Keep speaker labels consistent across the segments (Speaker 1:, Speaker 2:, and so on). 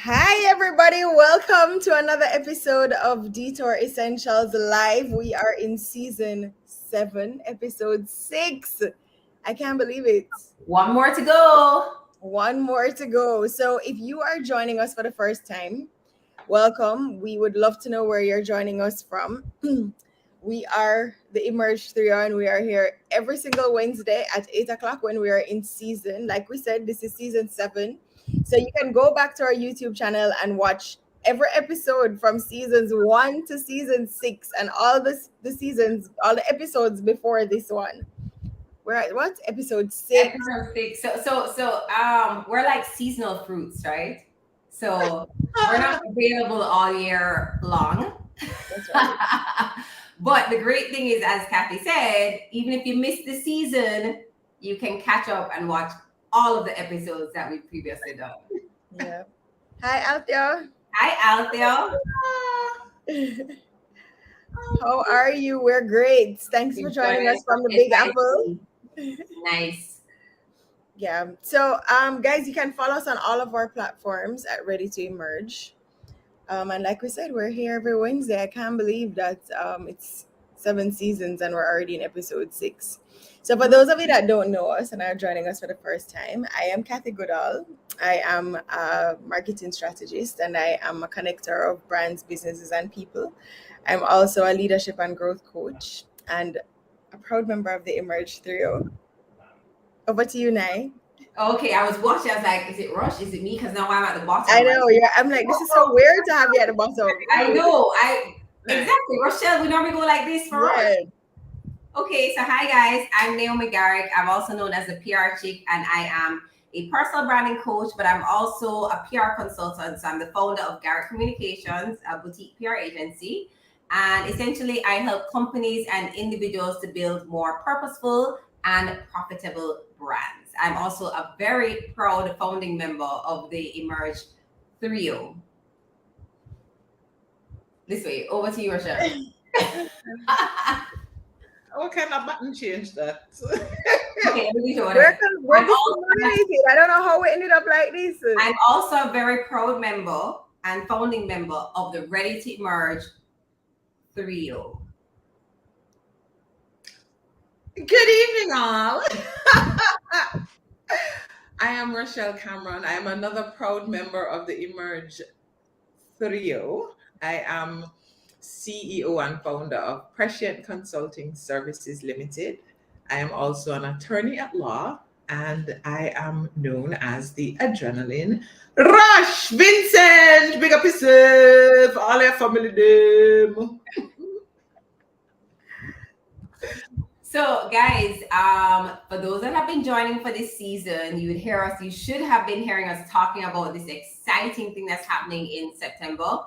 Speaker 1: Hi, everybody. Welcome to another episode of Detour Essentials Live. We are in season 7, episode 6. I can't believe it.
Speaker 2: One more to go.
Speaker 1: One more to go. So, if you are joining us for the first time, welcome. We would love to know where you're joining us from. We are the Emerge Trio, and we are here every single Wednesday at 8 o'clock when we are in season. Like we said, this is season 7. So you can go back to our YouTube channel and watch every episode from seasons 1 to season 6 and all the seasons, all the episodes before this one. We're at what? Episode 6.
Speaker 2: Episode 6. So we're like seasonal fruits, right? So we're not available all year long.
Speaker 1: That's right.
Speaker 2: But the great thing is, as Kathy said, even if you miss the season, you can catch up and watch all of the episodes that we've previously done.
Speaker 1: Yeah. Hi, Althea.
Speaker 2: Hi, Althea.
Speaker 1: How are you? We're great. Thanks for joining us from the Big Apple.
Speaker 2: Nice.
Speaker 1: Yeah. So, guys, you can follow us on all of our platforms at Ready to Emerge. And like we said, we're here every Wednesday. I can't believe that it's 7 seasons and we're already in episode 6. So, for those of you that don't know us and are joining us for the first time, I am Kathy Goodall. I am a marketing strategist and I am a connector of brands, businesses, and people. I'm also a leadership and growth coach and a proud member of the Emerge Trio. Over to you, Nai.
Speaker 2: Okay, I was watching. I was like, is it Rush? Is it me? Because now I'm at the bottom.
Speaker 1: I know. Yeah, I'm like, this is so weird to have you at the bottom.
Speaker 2: I know. Exactly. Rochelle, we normally go like this for Rush. Okay, so hi guys. I'm Naomi Garrick. I'm also known as the PR chick, and I am a personal branding coach, but I'm also a PR consultant. So I'm the founder of Garrick Communications, a boutique PR agency. And essentially, I help companies and individuals to build more purposeful and profitable brands. I'm also a very proud founding member of the Emerge Trio. This way, over to you, Rochelle.
Speaker 3: What kind of button change that?
Speaker 2: Okay,
Speaker 1: we're discombobulated. I don't know how we ended up like this.
Speaker 2: I'm also a very proud member and founding member of the Ready to Emerge Trio.
Speaker 3: Good evening, all. I am Rochelle Cameron. I am another proud member of the Emerge Trio. I am CEO and founder of Prescient Consulting Services Limited. I am also an attorney at law, and I am known as the Adrenaline Rush. Vincent, big up yourself, all your family them.
Speaker 2: So, guys, for those that have been joining for this season, you should have been hearing us talking about this exciting thing that's happening in September.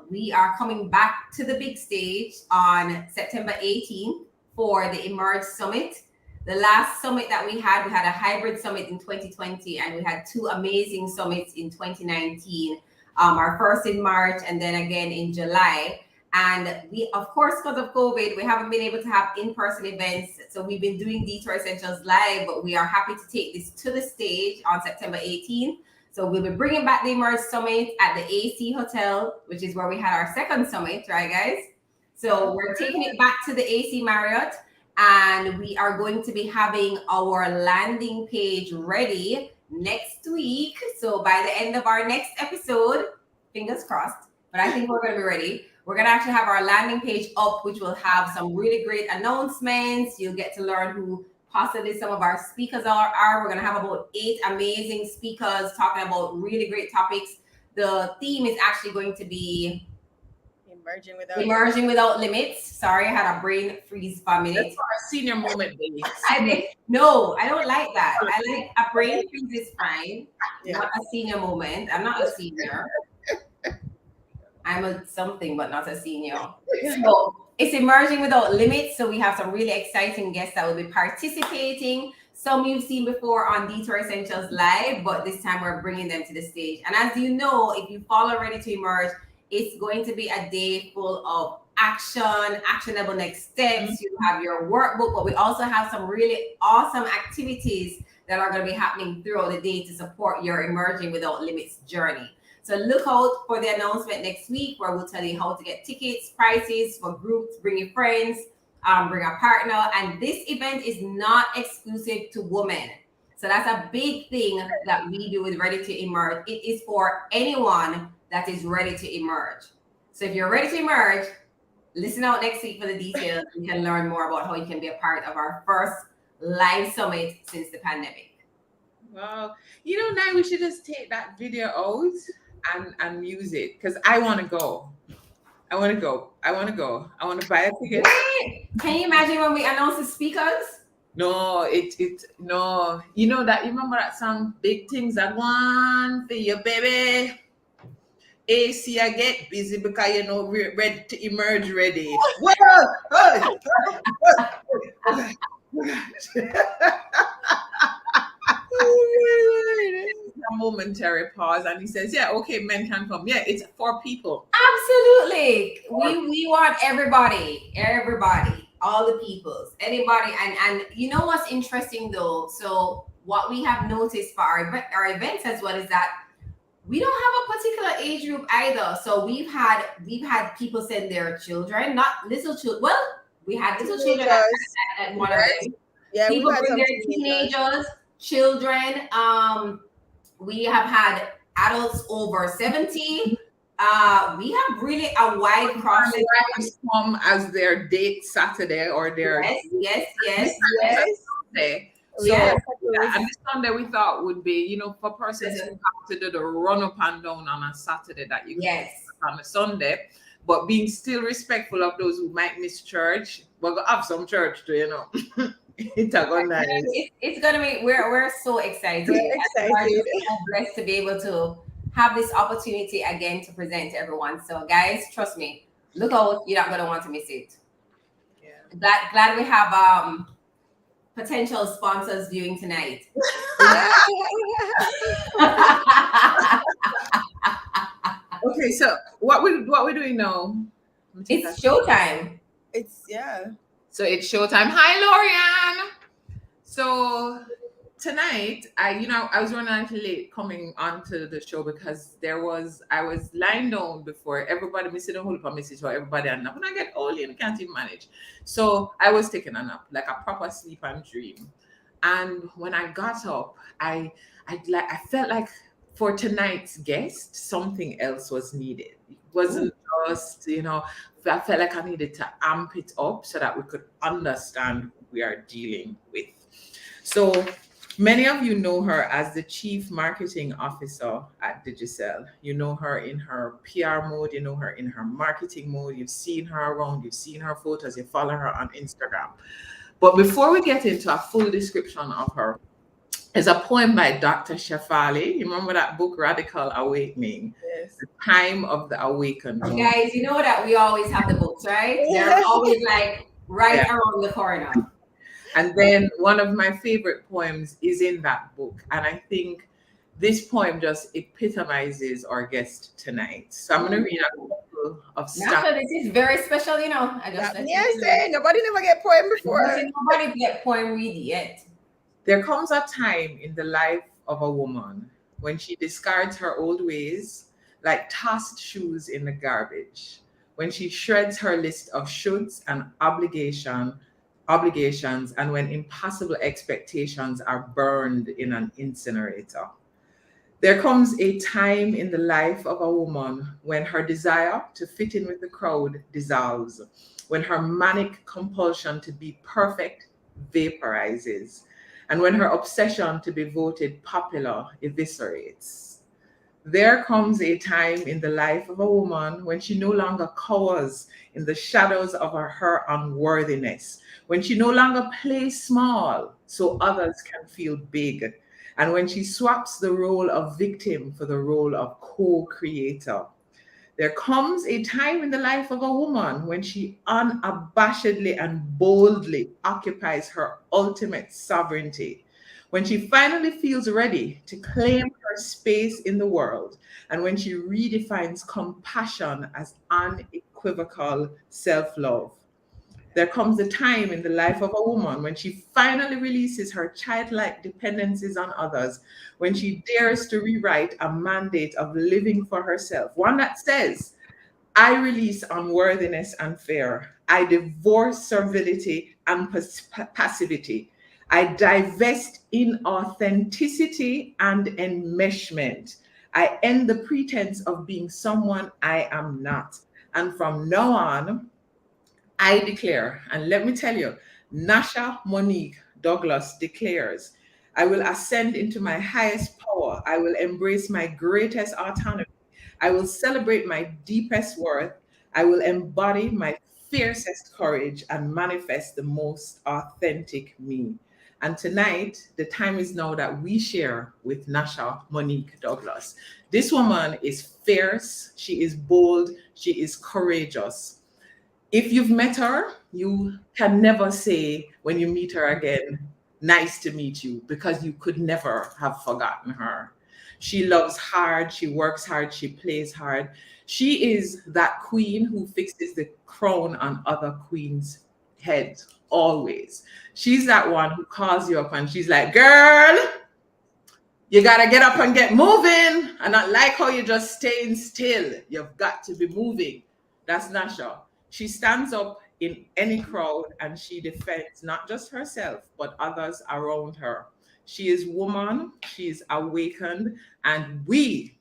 Speaker 2: We are coming back to the big stage on September 18th for the Emerge Summit. The last summit that we had a hybrid summit in 2020, and we had 2 amazing summits in 2019. Our first in March and then again in July. And we, of course, because of COVID, we haven't been able to have in-person events. So we've been doing Detour Essentials live, but we are happy to take this to the stage on September 18th. So we'll be bringing back the Emerge Summit at the AC Hotel, which is where we had our second summit, right, guys? So we're taking it back to the AC Marriott, and we are going to be having our landing page ready next week. So by the end of our next episode, fingers crossed, but I think we're going to be ready. We're going to actually have our landing page up, which will have some really great announcements. You'll get to learn who possibly some of our speakers are. We're going to have about 8 amazing speakers talking about really great topics. The theme is actually going to be Emerging Without Limits. Sorry, I had a brain freeze for a minute.
Speaker 3: That's our senior moment, baby.
Speaker 2: No, I don't like that. I like a brain freeze is fine, not a senior moment. I'm not a senior. I'm a something, but not a senior. So it's Emerging Without Limits. So we have some really exciting guests that will be participating. Some you've seen before on Detour Essentials Live, but this time we're bringing them to the stage. And as you know, if you follow Ready to Emerge, it's going to be a day full of actionable next steps. You have your workbook, but we also have some really awesome activities that are going to be happening throughout the day to support your Emerging Without Limits journey. So look out for the announcement next week where we'll tell you how to get tickets, prices for groups, bring your friends, bring a partner. And this event is not exclusive to women. So that's a big thing that we do with Ready to Emerge. It is for anyone that is ready to emerge. So if you're ready to emerge, listen out next week for the details. You can learn more about how you can be a part of our first live summit since the pandemic.
Speaker 3: Wow. Now we should just take that video out and use it because I want to go. I want to go. I want to go. I want to buy a ticket.
Speaker 2: Wait, can you imagine when we announce the speakers?
Speaker 3: No, no. You remember that song, Big Things I Want for you, baby. AC, I get busy because we're ready to emerge ready. Whoa! Oh, oh, a momentary pause and he says, yeah, okay, men can come. Yeah, it's for people.
Speaker 2: Absolutely. We want everybody, all the peoples, anybody. And you know what's interesting though? So what we have noticed for our events as well is that we don't have a particular age group either. So we've had people send their children, not little children. Well, we had little children
Speaker 1: Teenagers.
Speaker 2: at one of them.
Speaker 1: Yeah,
Speaker 2: People
Speaker 1: we've had
Speaker 2: bring
Speaker 1: some
Speaker 2: their
Speaker 1: teenagers.
Speaker 2: teenagers, children. We have had adults over 70. We have really a wide cross section.
Speaker 3: Come as their date Saturday or their
Speaker 2: Yes.
Speaker 3: Sunday. So
Speaker 2: Yes.
Speaker 3: and this Sunday we thought would be, for persons who have to do the run up and down on a Saturday that you can
Speaker 2: Yes.
Speaker 3: on a Sunday, but being still respectful of those who might miss church. We're gonna have some church too. It's
Speaker 2: gonna be. We're so excited.
Speaker 1: We're excited.
Speaker 2: We're so blessed to be able to have this opportunity again to present to everyone. So guys, trust me, look out, you're not gonna want to miss it.
Speaker 3: Yeah.
Speaker 2: Glad we have potential sponsors viewing tonight.
Speaker 3: Okay, so what we're doing now?
Speaker 2: It's showtime.
Speaker 3: So it's showtime. Hi, Lorianne. So tonight, I was running a little late coming onto the show because I was lying down before everybody missing a whole heap of message for everybody and when I get old and can't even manage. So I was taking a nap, like a proper sleep and dream. And when I got up, I felt like for tonight's guest, something else was needed. It wasn't just, I felt like I needed to amp it up so that we could understand who we are dealing with. So many of you know her as the Chief Marketing Officer at Digicel. You know her in her PR mode, you know her in her marketing mode, you've seen her around, you've seen her photos, you follow her on Instagram. But before we get into a full description of her, there's a poem by Dr. Shefali. You remember that book, Radical Awakening?
Speaker 1: Yes.
Speaker 3: The Time of the Awakened.
Speaker 2: Guys, you know that we always have the books, right? They're always like around the corner.
Speaker 3: And then one of my favorite poems is in that book. And I think this poem just epitomizes our guest tonight. So I'm going to read a couple of stuff.
Speaker 2: Nasha, this is very special, I just
Speaker 1: nobody never get poem before.
Speaker 2: Nobody get poem read yet.
Speaker 3: There comes a time in the life of a woman when she discards her old ways like tossed shoes in the garbage, when she shreds her list of shoulds and obligations, and when impossible expectations are burned in an incinerator. There comes a time in the life of a woman when her desire to fit in with the crowd dissolves, when her manic compulsion to be perfect vaporizes, and when her obsession to be voted popular eviscerates. There comes a time in the life of a woman when she no longer cowers in the shadows of her unworthiness, when she no longer plays small so others can feel big, and when she swaps the role of victim for the role of co-creator. There comes a time in the life of a woman when she unabashedly and boldly occupies her ultimate sovereignty, when she finally feels ready to claim her space in the world, and when she redefines compassion as unequivocal self-love. There comes a time in the life of a woman when she finally releases her childlike dependencies on others, when she dares to rewrite a mandate of living for herself, one that says, I release unworthiness and fear. I divorce servility and passivity. I divest inauthenticity and enmeshment. I end the pretense of being someone I am not. And from now on, I declare, and let me tell you, Nasha-Monique Douglas declares, I will ascend into my highest power. I will embrace my greatest autonomy. I will celebrate my deepest worth. I will embody my fiercest courage and manifest the most authentic me. And tonight, the time is now that we share with Nasha-Monique Douglas. This woman is fierce, she is bold, she is courageous. If you've met her, you can never say when you meet her again, nice to meet you, because you could never have forgotten her. She loves hard, she works hard, she plays hard. She is that queen who fixes the crown on other queens' heads always. She's that one who calls you up and she's like, girl, you gotta get up and get moving. And not like how you're just staying still. You've got to be moving. That's Nasha. She stands up in any crowd and she defends not just herself, but others around her. She is woman, she is awakened, and we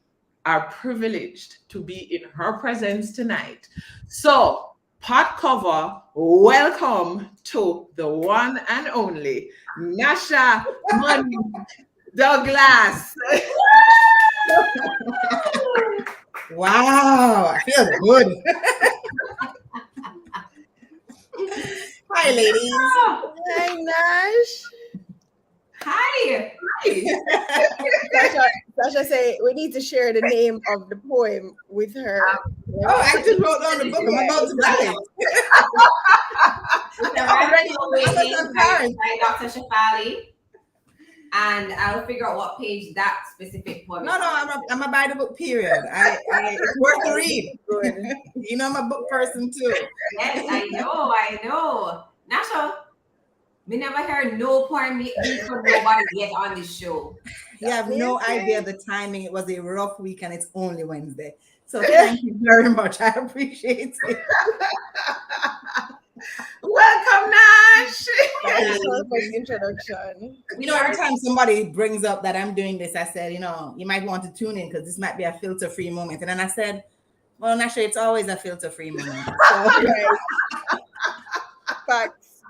Speaker 3: are privileged to be in her presence tonight. So, pot cover, welcome to the one and only Nasha Monique Douglas.
Speaker 4: Wow, I feel good. Hi, ladies.
Speaker 1: Hi, Nash.
Speaker 2: Hi.
Speaker 1: Sasha say we need to share the name of the poem with her.
Speaker 4: Oh, I just wrote down the book. I'm about to buy it.
Speaker 2: It's
Speaker 4: Already
Speaker 2: already
Speaker 4: on Amazon
Speaker 2: waiting
Speaker 4: Prime.
Speaker 2: by Dr. Shafali. And I'll figure out what page that specific poem is.
Speaker 4: No, I'm a buy the book. Period. It's worth the read.
Speaker 1: Good.
Speaker 4: You know, I'm a book person too.
Speaker 2: Yes, I know. Nasha, me never heard no poem read from nobody yet on this show.
Speaker 4: You have no idea the timing. It was a rough week and it's only Wednesday. So thank you very much. I appreciate it.
Speaker 3: Welcome, Nash.
Speaker 1: That's a perfect introduction.
Speaker 4: You know, every time somebody brings up that I'm doing this, I said, you know, you might want to tune in because this might be a filter-free moment. And then I said, well, Nasha, it's always a filter-free moment. So,
Speaker 1: Right. Facts.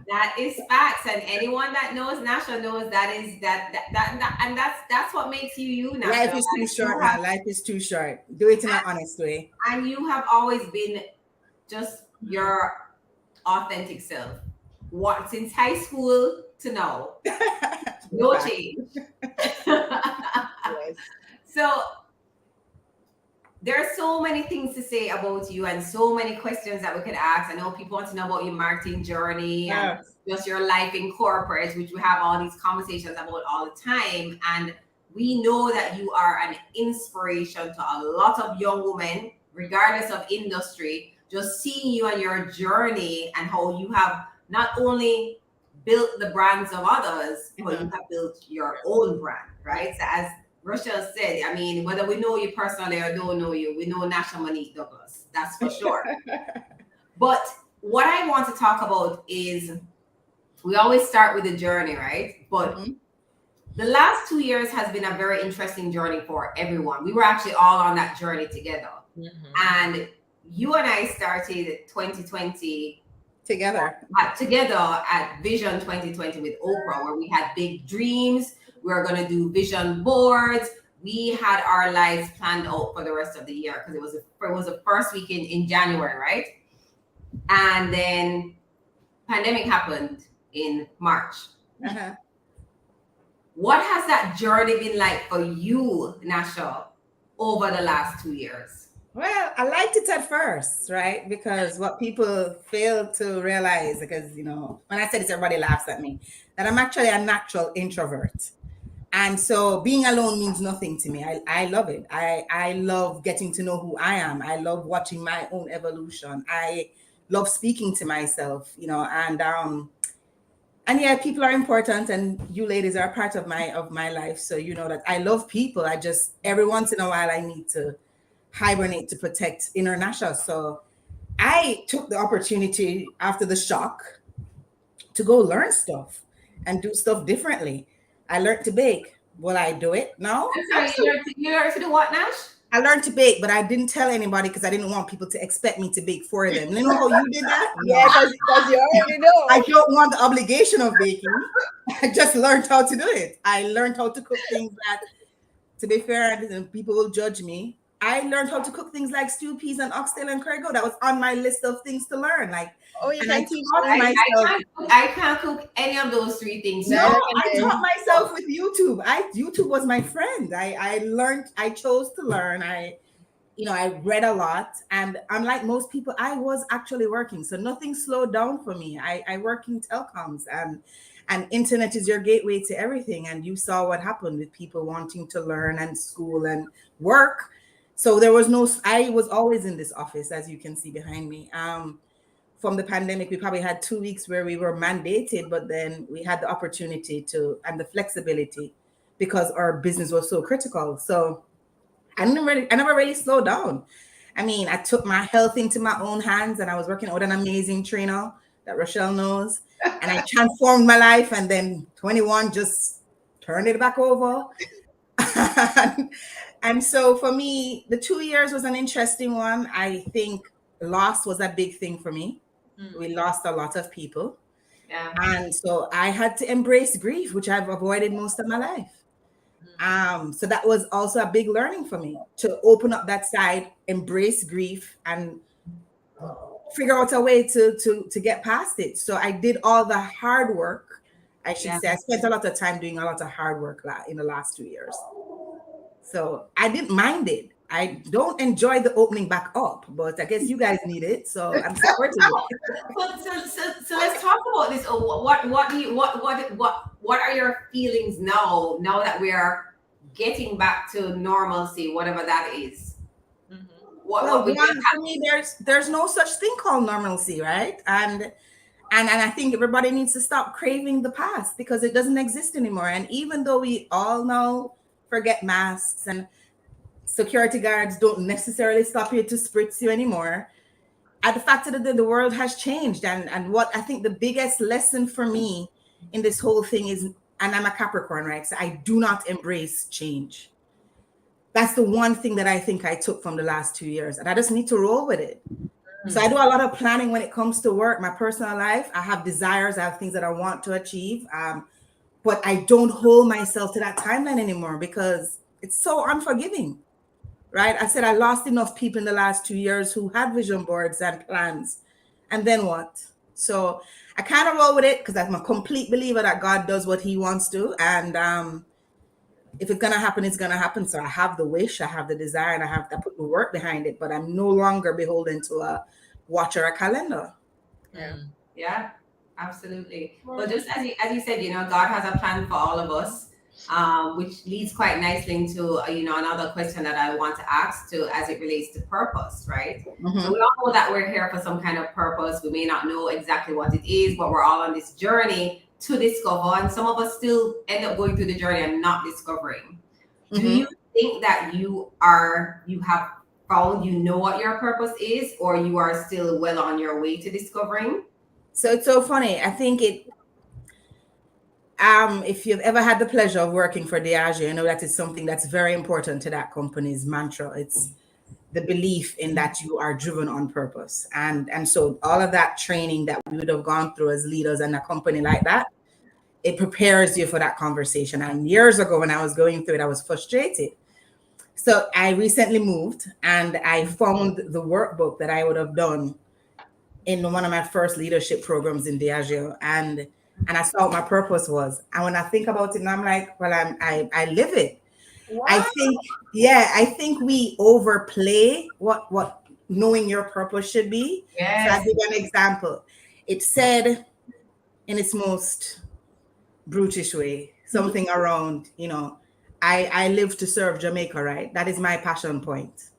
Speaker 2: That is facts, and anyone that knows Nasha knows that is and that's what makes you Nasha.
Speaker 4: Life is too short, man. Life is too short. Do it in an honest way.
Speaker 2: And you have always been just your authentic self. What since high school to now, no change.
Speaker 1: Yes.
Speaker 2: So there are so many things to say about you and so many questions that we could ask. I know people want to know about your marketing journey and just your life in corporate, which we have all these conversations about all the time. And we know that you are an inspiration to a lot of young women, regardless of industry, just seeing you on your journey and how you have not only built the brands of others, but you have built your own brand, right? So as Rochelle said, I mean, whether we know you personally or don't know you, we know Nasha-Monique Douglas. That's for sure. But what I want to talk about is we always start with the journey, right? But the last 2 years has been a very interesting journey for everyone. We were actually all on that journey together. And you and I started 2020
Speaker 4: together
Speaker 2: at Vision 2020 with Oprah, where we had big dreams. We were going to do vision boards. We had our lives planned out for the rest of the year because it was the first week in January, right? And then pandemic happened in March. What has that journey been like for you, Nasha, over the last 2 years?
Speaker 4: Well, I liked it at first, right? Because what people fail to realize, because, you know, when I say this, everybody laughs at me, that I'm actually a natural introvert. And so being alone means nothing to me. I love it. I love getting to know who I am. I love watching my own evolution. I love speaking to myself, and yeah, people are important, and you ladies are part of my life. So you know that I love people. I just every once in a while I need to hibernate to protect inner Nasha. So I took the opportunity after the shock to go learn stuff and do stuff differently. I learned to bake. Will I do it? No,
Speaker 2: I'm sorry,
Speaker 4: absolutely.
Speaker 2: you learned to do what, Nash?
Speaker 4: I learned to bake, but I didn't tell anybody because I didn't want people to expect me to bake for them. You know how you did that?
Speaker 1: Yeah,
Speaker 4: No,
Speaker 1: because you already
Speaker 4: I
Speaker 1: know.
Speaker 4: don't want the obligation of baking. I just learned how to do it. I learned how to cook things that, to be fair, and people will judge me. I learned how to cook things like stew peas and oxtail and curry goat. That was on my list of things to learn. Like,
Speaker 1: Oh, you
Speaker 4: and I
Speaker 1: can teach
Speaker 4: taught
Speaker 1: me.
Speaker 4: myself.
Speaker 2: I can't cook any of those three things.
Speaker 4: No,
Speaker 1: Neither
Speaker 2: No.
Speaker 1: can
Speaker 4: I taught
Speaker 1: I.
Speaker 4: myself with YouTube. YouTube was my friend. I learned. I chose to learn. I read a lot, and unlike most people, I was actually working, so nothing slowed down for me. I work in telecoms, and internet is your gateway to everything. And you saw what happened with people wanting to learn and school and work. So there was no. I was always in this office, as you can see behind me. From the pandemic, we probably had 2 weeks where we were mandated, but then we had the opportunity to and the flexibility because our business was so critical. So I never really slowed down. I mean, I took my health into my own hands, and I was working with an amazing trainer that Rochelle knows, and I transformed my life. And then 21 just turned it back over. And so for me, the 2 years was an interesting one. I think loss was a big thing for me. We lost a lot of people.
Speaker 2: Yeah.
Speaker 4: And so I had to embrace grief, which I've avoided most of my life. So that was also a big learning for me to open up that side, embrace grief, and figure out a way to get past it. So I did all the hard work. I should
Speaker 2: Yeah.
Speaker 4: say I spent a lot of time doing a lot of hard work in the last 2 years. So I didn't mind it. I don't enjoy the opening back up, but I guess you guys need it, so I'm supporting it.
Speaker 2: So let's talk about this. What do you what are your feelings now that we are getting back to normalcy, whatever that is?
Speaker 4: Well,
Speaker 2: What would you
Speaker 4: one for me, there's no such thing called normalcy, right? And I think everybody needs to stop craving the past because it doesn't exist anymore. And even though we all know forget masks and security guards don't necessarily stop you to spritz you anymore, at the fact that the world has changed. And what I think the biggest lesson for me in this whole thing is, and I'm a Capricorn, right? So I do not embrace change. That's the one thing that I think I took from the last 2 years, and I just need to roll with it. So I do a lot of planning when it comes to work, my personal life. I have desires, I have things that I want to achieve, but I don't hold myself to that timeline anymore because it's so unforgiving, right? I said I lost enough people in the last 2 years who had vision boards and plans, and then what? So I kind of roll with it because I'm a complete believer that God does what He wants to, and if it's gonna happen, it's gonna happen. So I have the wish, I have the desire, and I have to put the work behind it. But I'm no longer beholden to a watch or a calendar.
Speaker 2: Yeah, absolutely. Well, just as you said, God has a plan for all of us, which leads quite nicely into another question that I want to ask to as it relates to purpose, right? So we all know that we're here for some kind of purpose. We may not know exactly what it is, but we're all on this journey to discover, and some of us still end up going through the journey and not discovering. Do you think that you have found what your purpose is, or you are still well on your way to discovering?
Speaker 4: So it's so funny. I think if you've ever had the pleasure of working for Diageo, you know that is something that's very important to that company's mantra. It's the belief in that you are driven on purpose. And so all of that training that we would have gone through as leaders in a company like that, it prepares you for that conversation. And years ago when I was going through it, I was frustrated. So I recently moved and I found the workbook that I would have done in one of my first leadership programs in Diageo. And I saw what my purpose was. And when I think about it, and I'm like, well, I live it.
Speaker 1: Wow.
Speaker 4: I think we overplay what knowing your purpose should be.
Speaker 2: Yes.
Speaker 4: So I'll give you an example. It said in its most brutish way, something around, I live to serve Jamaica, right? That is my passion point.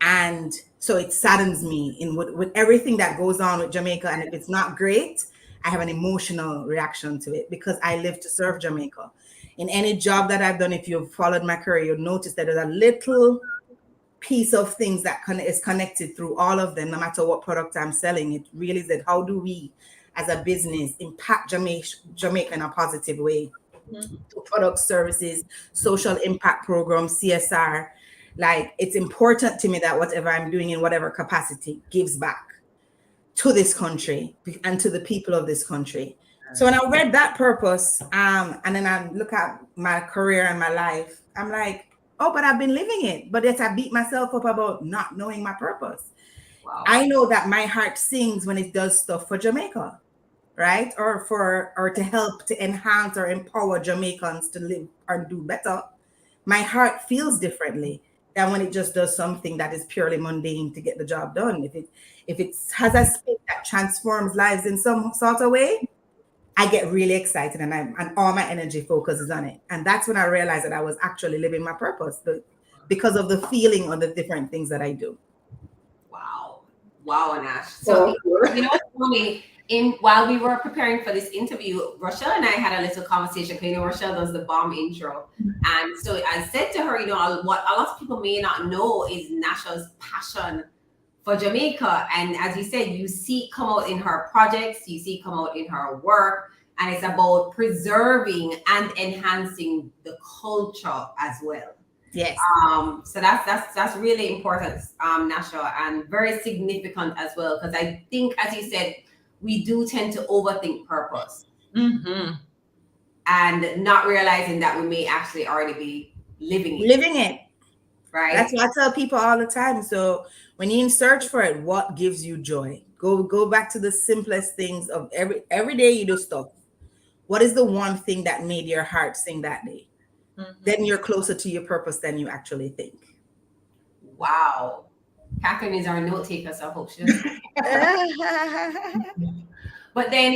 Speaker 4: And so it saddens me in with everything that goes on with Jamaica. And if it's not great, I have an emotional reaction to it because I live to serve Jamaica. In any job that I've done, if you've followed my career, you'll notice that there's a little piece of things that is connected through all of them, no matter what product I'm selling. It really is that how do we as a business impact Jamaica in a positive way? Product, services, social impact programs, CSR. Like it's important to me that whatever I'm doing in whatever capacity gives back to this country and to the people of this country. So when I read that purpose, and then I look at my career and my life, I'm like, oh, but I've been living it. But yet I beat myself up about not knowing my purpose.
Speaker 2: Wow.
Speaker 4: I know that my heart sings when it does stuff for Jamaica, right? Or to help to enhance or empower Jamaicans to live or do better. My heart feels differently than when it just does something that is purely mundane to get the job done. If it has a spin that transforms lives in some sort of way, I get really excited and all my energy focuses on it. And that's when I realized that I was actually living my purpose, because of the feeling of the different things that I do.
Speaker 2: Wow. Wow, Nash. So
Speaker 3: So cool.
Speaker 2: you know what's funny? While we were preparing for this interview, Rochelle and I had a little conversation. Because Rochelle does the bomb intro, and so I said to her, what a lot of people may not know is Nasha's passion for Jamaica, and as you said, you see it come out in her projects, you see it come out in her work, and it's about preserving and enhancing the culture as well.
Speaker 4: Yes.
Speaker 2: So that's really important, Nasha, and very significant as well, because I think, as you said, we do tend to overthink purpose and not realizing that we may actually already be living it. Right.
Speaker 4: That's what I tell people all the time. So when you search for it, what gives you joy? Go back to the simplest things of every day you do stuff. What is the one thing that made your heart sing that day? Then you're closer to your purpose than you actually think.
Speaker 2: Wow. Catherine is our note taker, so I hope she doesn't. But then,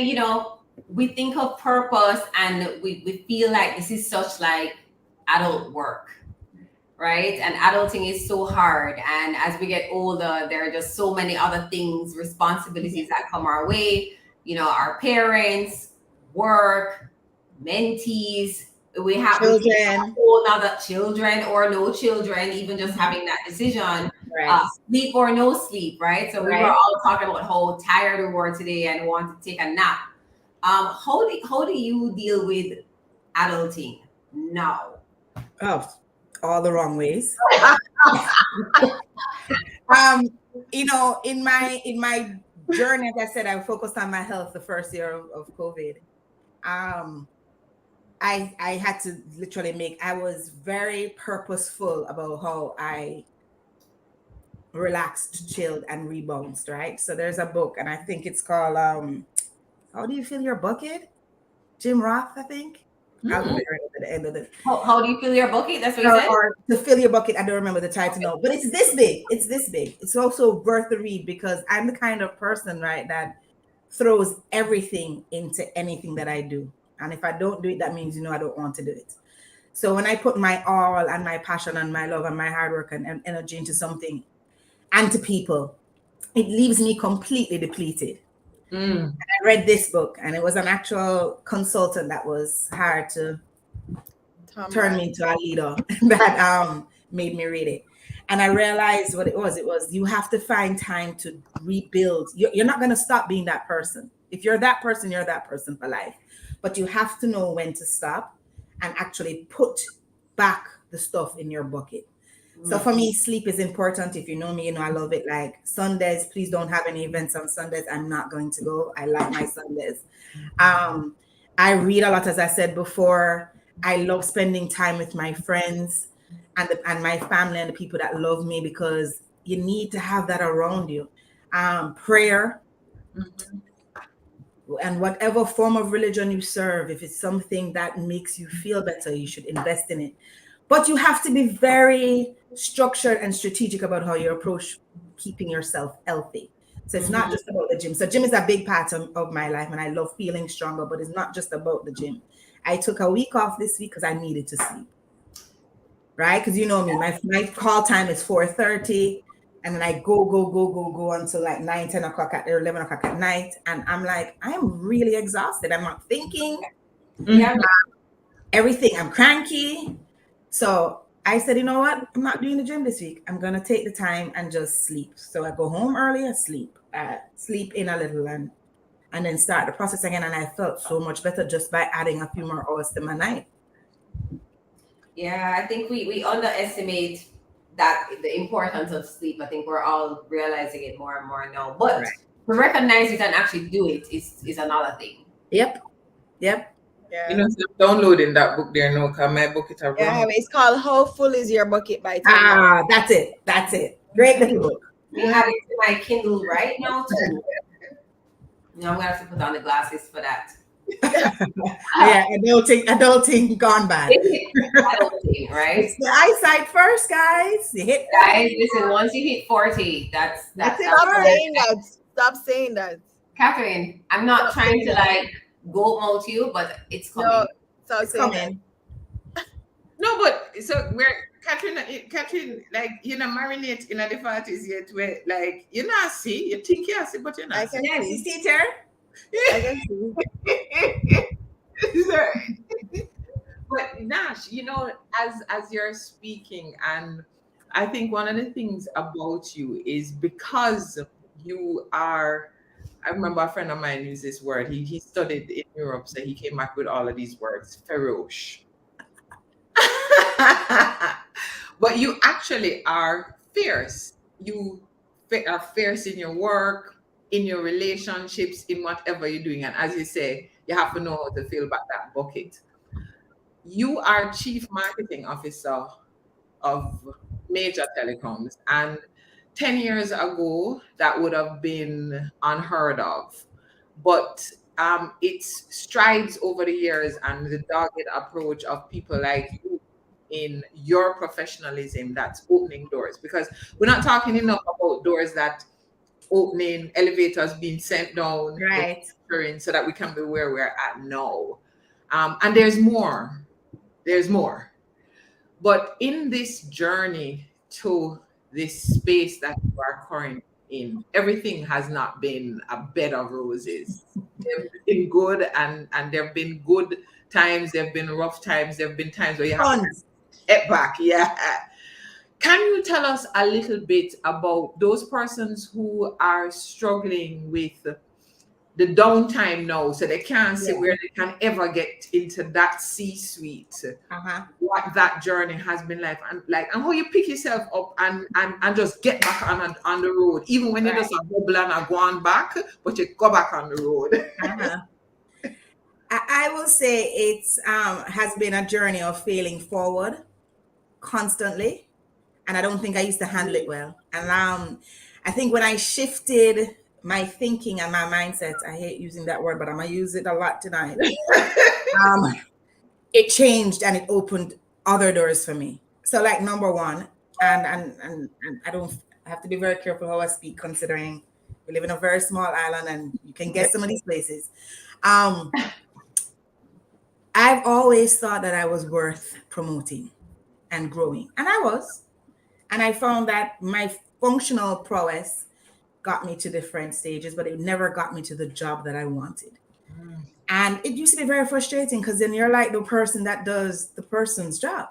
Speaker 2: we think of purpose and we feel like this is such like adult work, right? And adulting is so hard. And as we get older, there are just so many other things, responsibilities that come our way. Our parents, work, mentees. We have
Speaker 4: Children.
Speaker 2: whole other children or no children, even just having that decision,
Speaker 4: Right.
Speaker 2: sleep or no sleep, right? So we were all talking about how tired we were today and want to take a nap. How do you deal with adulting now?
Speaker 4: Oh, all the wrong ways. In my journey, as I said, I focused on my health the first year of COVID. I had to literally I was very purposeful about how I relaxed, chilled, and rebounced, right? So there's a book, and I think it's called How Do You Fill Your Bucket? Jim Roth, I think. I'll figure it out at the end of the.
Speaker 2: How do you fill your bucket? That's what you said?
Speaker 4: Or To Fill Your Bucket. I don't remember the title now, but it's this big. It's this big. It's also worth the read because I'm the kind of person, right, that throws everything into anything that I do. And if I don't do it, that means, I don't want to do it. So when I put my all and my passion and my love and my hard work and energy into something and to people, it leaves me completely depleted. And I read this book, and it was an actual consultant that was hired to turn me into a leader that made me read it. And I realized what it was. It was you have to find time to rebuild. You're not going to stop being that person. If you're that person, you're that person for life. But you have to know when to stop and actually put back the stuff in your bucket. So for me, sleep is important. If you know me, I love it. Like Sundays, please don't have any events on Sundays. I'm not going to go. I like my Sundays. I read a lot, as I said before. I love spending time with my friends and my family and the people that love me, because you need to have that around you. Prayer. And whatever form of religion you serve, if it's something that makes you feel better, you should invest in it. But you have to be very structured and strategic about how you approach keeping yourself healthy. So it's not just about the gym. So gym is a big part of my life, and I love feeling stronger, but it's not just about the gym. I took a week off this week because I needed to sleep. Right? Because you know me, my call time is 4:30. And then I go until like 9, 10 o'clock at or 11 o'clock at night. And I'm like, I'm really exhausted. I'm not thinking
Speaker 2: Yeah.
Speaker 4: everything. I'm cranky. So I said, you know what? I'm not doing the gym this week. I'm gonna take the time and just sleep. So I go home early, I sleep in a little, and then start the process again. And I felt so much better just by adding a few more hours to my night.
Speaker 2: Yeah, I think we underestimate that the importance of sleep. I think we're all realizing it more and more now. But
Speaker 4: Right.
Speaker 2: to recognize it and actually do it is another thing.
Speaker 4: Yep. Yep.
Speaker 3: You
Speaker 1: Yeah.
Speaker 3: know, so I'm downloading that book there now, because my book it have
Speaker 1: Yeah,
Speaker 3: run out.
Speaker 1: it's called How Full Is Your Bucket by Tim Moore.
Speaker 4: That's it. That's it. Great little book.
Speaker 2: We have it in my Kindle right now too. Now I'm gonna have to put on the glasses for that.
Speaker 4: Yeah, adulting gone bad.
Speaker 2: Adulting, right?
Speaker 4: It's the eyesight first, guys. You hit
Speaker 2: Guys, listen, once you hit 40,
Speaker 4: That's it.
Speaker 1: Stop
Speaker 4: All
Speaker 1: saying that. Stop saying that.
Speaker 2: Catherine, I'm not
Speaker 1: Stop
Speaker 2: trying
Speaker 1: saying
Speaker 2: to
Speaker 1: that.
Speaker 2: like goat mouth you, but it's coming.
Speaker 1: No, stop
Speaker 4: It's
Speaker 1: saying that.
Speaker 4: coming.
Speaker 3: No, but so we're Catherine, like you know, marinate in the 40s yet where like you not see, you think you see, but you're
Speaker 1: I
Speaker 3: not
Speaker 1: can
Speaker 3: see.
Speaker 4: Yes, you
Speaker 1: see.
Speaker 4: see, Terry?
Speaker 1: I can see.
Speaker 3: But Nash, you know, as you're speaking, and I think one of the things about you is because you are. I remember a friend of mine used this word. He studied in Europe, so he came back with all of these words, feroce. But you actually are fierce. You are fierce in your work, in your relationships, in whatever you're doing. And as you say, you have to know how to fill back that bucket. You are chief marketing officer of major telecoms. And 10 years ago, that would have been unheard of. But it's strides over the years and the dogged approach of people like you in your professionalism that's opening doors. Because we're not talking enough about doors that opening, elevators being sent down,
Speaker 4: Right.
Speaker 3: so that we can be where we're at now. And there's more. There's more. But in this journey to this space that you are currently in, everything has not been a bed of roses. They've been good, and there have been good times, there have been rough times, there have been times where you have to
Speaker 4: Tons.
Speaker 3: get back. Yeah. Can you tell us a little bit about those persons who are struggling with the downtime now, so they can't see
Speaker 4: Yeah.
Speaker 3: where they can ever get into that C-suite?
Speaker 4: Uh-huh.
Speaker 3: What that journey has been like, and how you pick yourself up and just get back on the road, even when you
Speaker 4: Right.
Speaker 3: just a bubble and a go on back, but you go back on the road.
Speaker 4: Uh-huh. I will say it's has been a journey of failing forward constantly, and I don't think I used to handle it well. And I think when I shifted my thinking and my mindset, I hate using that word, but I'm gonna use it a lot tonight. Um, it changed and it opened other doors for me. So, like number one, and I don't I have to be very careful how I speak, considering we live in a very small island, and you can guess some of these places. Um, I've always thought that I was worth promoting and growing, and I was. And I found that my functional prowess got me to different stages, but it never got me to the job that I wanted. And it used to be very frustrating because then you're like the person that does the person's job.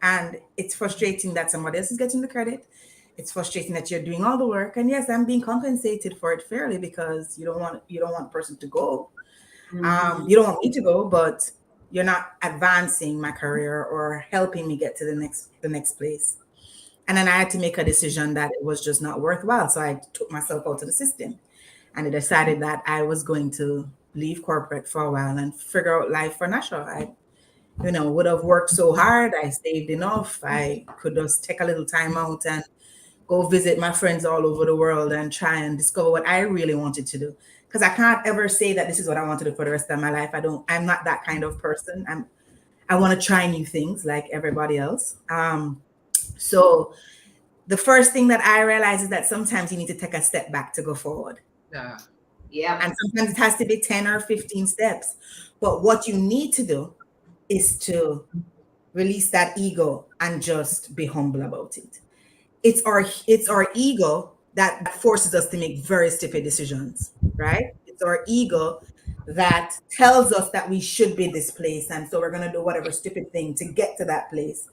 Speaker 4: And it's frustrating that somebody else is getting the credit. It's frustrating that you're doing all the work. And yes, I'm being compensated for it fairly because you don't want the person to go. You don't want me to go, but you're not advancing my career or helping me get to the next place. And then I had to make a decision that it was just not worthwhile. So I took myself out of the system and I decided that I was going to leave corporate for a while and figure out life for Nasha. I would have worked so hard. I saved enough. I could just take a little time out and go visit my friends all over the world and try and discover what I really wanted to do. Because I can't ever say that this is what I want to do for the rest of my life. I'm not that kind of person. I want to try new things like everybody else. So the first thing that I realize is that sometimes you need to take a step back to go forward.
Speaker 3: Yeah.
Speaker 2: Yeah.
Speaker 4: And sometimes it has to be 10 or 15 steps. But what you need to do is to release that ego and just be humble about it. it's our ego that forces us to make very stupid decisions, right? It's our ego that tells us that we should be this place, and so we're going to do whatever stupid thing to get to that place.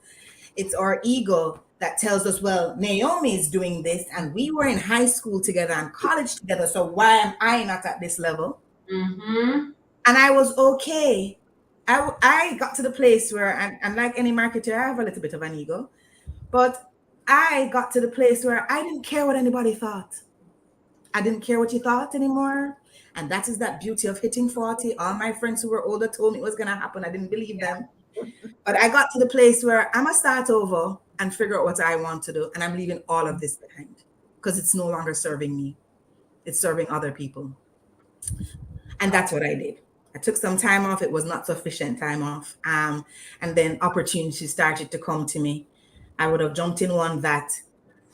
Speaker 4: It's our ego that tells us, well, Naomi is doing this, and we were in high school together and college together, so why am I not at this level?
Speaker 2: Mm-hmm.
Speaker 4: And I was okay. I got to the place where, and like any marketer, I have a little bit of an ego, but I got to the place where I didn't care what anybody thought. I didn't care what you thought anymore. And that is that beauty of hitting 40. All my friends who were older told me it was going to happen. I didn't believe them. But I got to the place where I'm going to start over and figure out what I want to do. And I'm leaving all of this behind because it's no longer serving me, it's serving other people. And that's what I did. I took some time off. It was not sufficient time off. And then opportunities started to come to me. I would have jumped in one that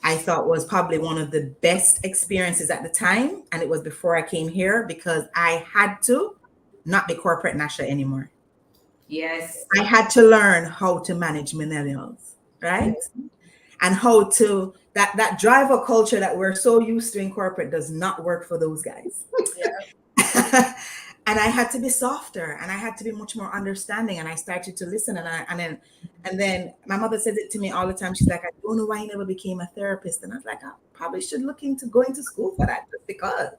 Speaker 4: I thought was probably one of the best experiences at the time. And it was before I came here because I had to not be corporate Nasha anymore.
Speaker 2: Yes.
Speaker 4: I had to learn how to manage millennials, right? And how to that driver culture that we're so used to in corporate does not work for those guys.
Speaker 1: Yeah.
Speaker 4: And I had to be softer and I had to be much more understanding. And I started to listen. And then my mother says it to me all the time. She's like, I don't know why you never became a therapist. And I was like, I probably should look into going to school for that just because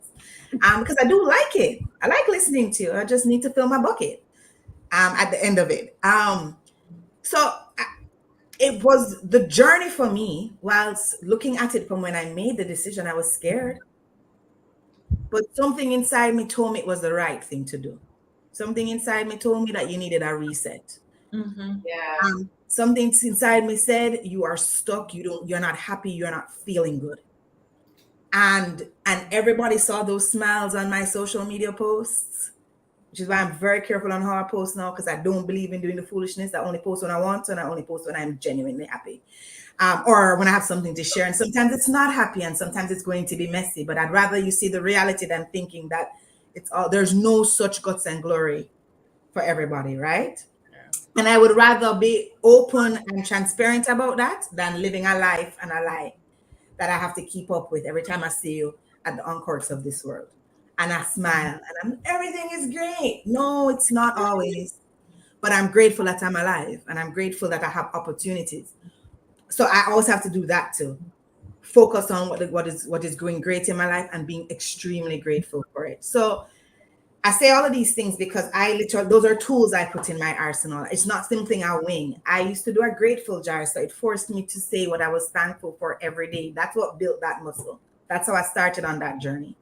Speaker 4: I do like it. I like listening to you. I just need to fill my bucket at the end of it. It was the journey for me. Whilst looking at it from when I made the decision, I was scared. But something inside me told me it was the right thing to do. Something inside me told me that you needed a reset.
Speaker 3: Mm-hmm.
Speaker 2: Yeah.
Speaker 4: Something inside me said you are stuck, you're not happy, you're not feeling good. And everybody saw those smiles on my social media posts, which is why I'm very careful on how I post now, because I don't believe in doing the foolishness. I only post when I want to, and I only post when I'm genuinely happy. Or when I have something to share. And sometimes it's not happy and sometimes it's going to be messy. But I'd rather you see the reality than thinking that there's no such guts and glory for everybody, right? And I would rather be open and transparent about that than living a life and a lie that I have to keep up with every time I see you at the on-courts of this world. And I smile and everything is great. No, it's not always. But I'm grateful that I'm alive and I'm grateful that I have opportunities. So I always have to do that too. Focus on what is going great in my life and being extremely grateful for it. So I say all of these things because those are tools I put in my arsenal. It's not something I wing. I used to do a grateful jar, so it forced me to say what I was thankful for every day. That's what built that muscle. That's how I started on that journey.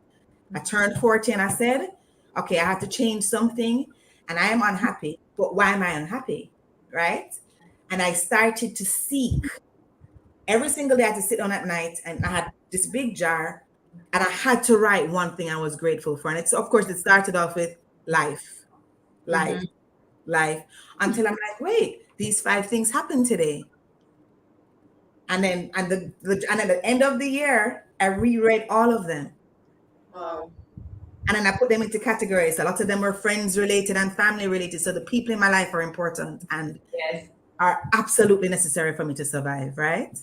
Speaker 4: I turned 40 and I said, okay, I have to change something and I am unhappy, but why am I unhappy? Right? And I started to seek. Every single day I had to sit down at night and I had this big jar and I had to write one thing I was grateful for. And it's, of course, it started off with life, life, life, until I'm like, wait, these 5 things happened today. And then, and at the end of the year, I reread all of them.
Speaker 1: Wow.
Speaker 4: And then I put them into categories. A lot of them were friends related and family related. So the people in my life are important and
Speaker 2: Yes.
Speaker 4: are absolutely necessary for me to survive, right?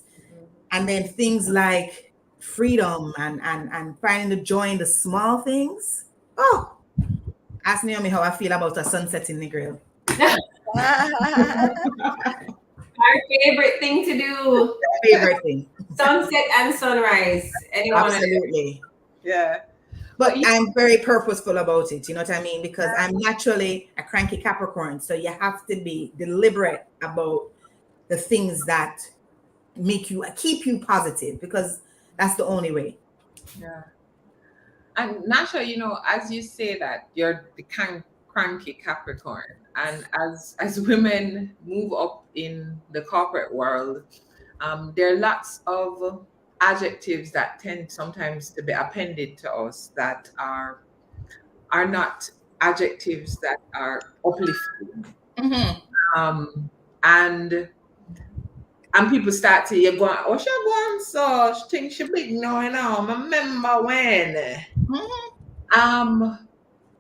Speaker 4: And then things like freedom and finding the joy in the small things. Oh, ask Naomi how I feel about a sunset in the grill.
Speaker 2: Our favorite thing to do.
Speaker 4: Favorite thing.
Speaker 2: Sunset and sunrise. Anyone?
Speaker 4: Absolutely.
Speaker 3: Yeah.
Speaker 4: But I'm very purposeful about it. You know what I mean? Because I'm naturally a cranky Capricorn. So you have to be deliberate about the things that keep you positive, because that's the only way.
Speaker 3: Yeah. And Nasha, as you say that, you're the cranky Capricorn. And as women move up in the corporate world, there are lots of adjectives that tend sometimes to be appended to us that are not adjectives that are uplifting. And people start to you going, oh, she going so she think she big now, I remember when.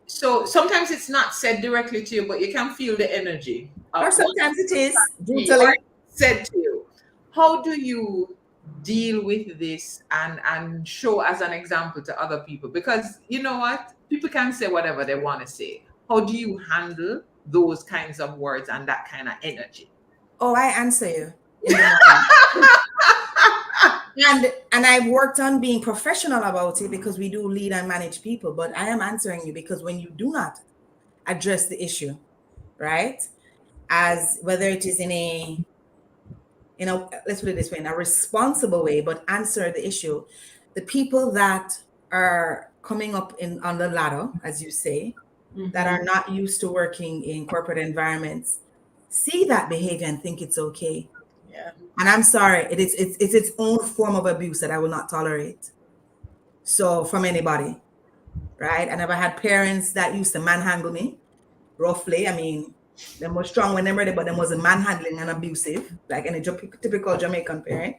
Speaker 3: So sometimes it's not said directly to you, but you can feel the energy.
Speaker 4: Or sometimes it is
Speaker 3: Or
Speaker 4: brutally.
Speaker 3: said to you. How do you deal with this and show as an example to other people? Because you know what, people can say whatever they want to say. How do you handle those kinds of words and that kind of energy?
Speaker 4: Oh, I answer you in the morning. And I've worked on being professional about it because we do lead and manage people, but I am answering you because when you do not address the issue, right? As whether it is in a, let's put it this way, in a responsible way, but answer the issue, the people that are coming up in on the ladder, as you say, that are not used to working in corporate environments, see that behavior and think it's okay.
Speaker 1: Yeah.
Speaker 4: And I'm sorry, it's its own form of abuse that I will not tolerate. So from anybody, right? I never had parents that used to manhandle me roughly. I mean, them was strong when they ready, but them was manhandling and abusive, like any typical Jamaican parent.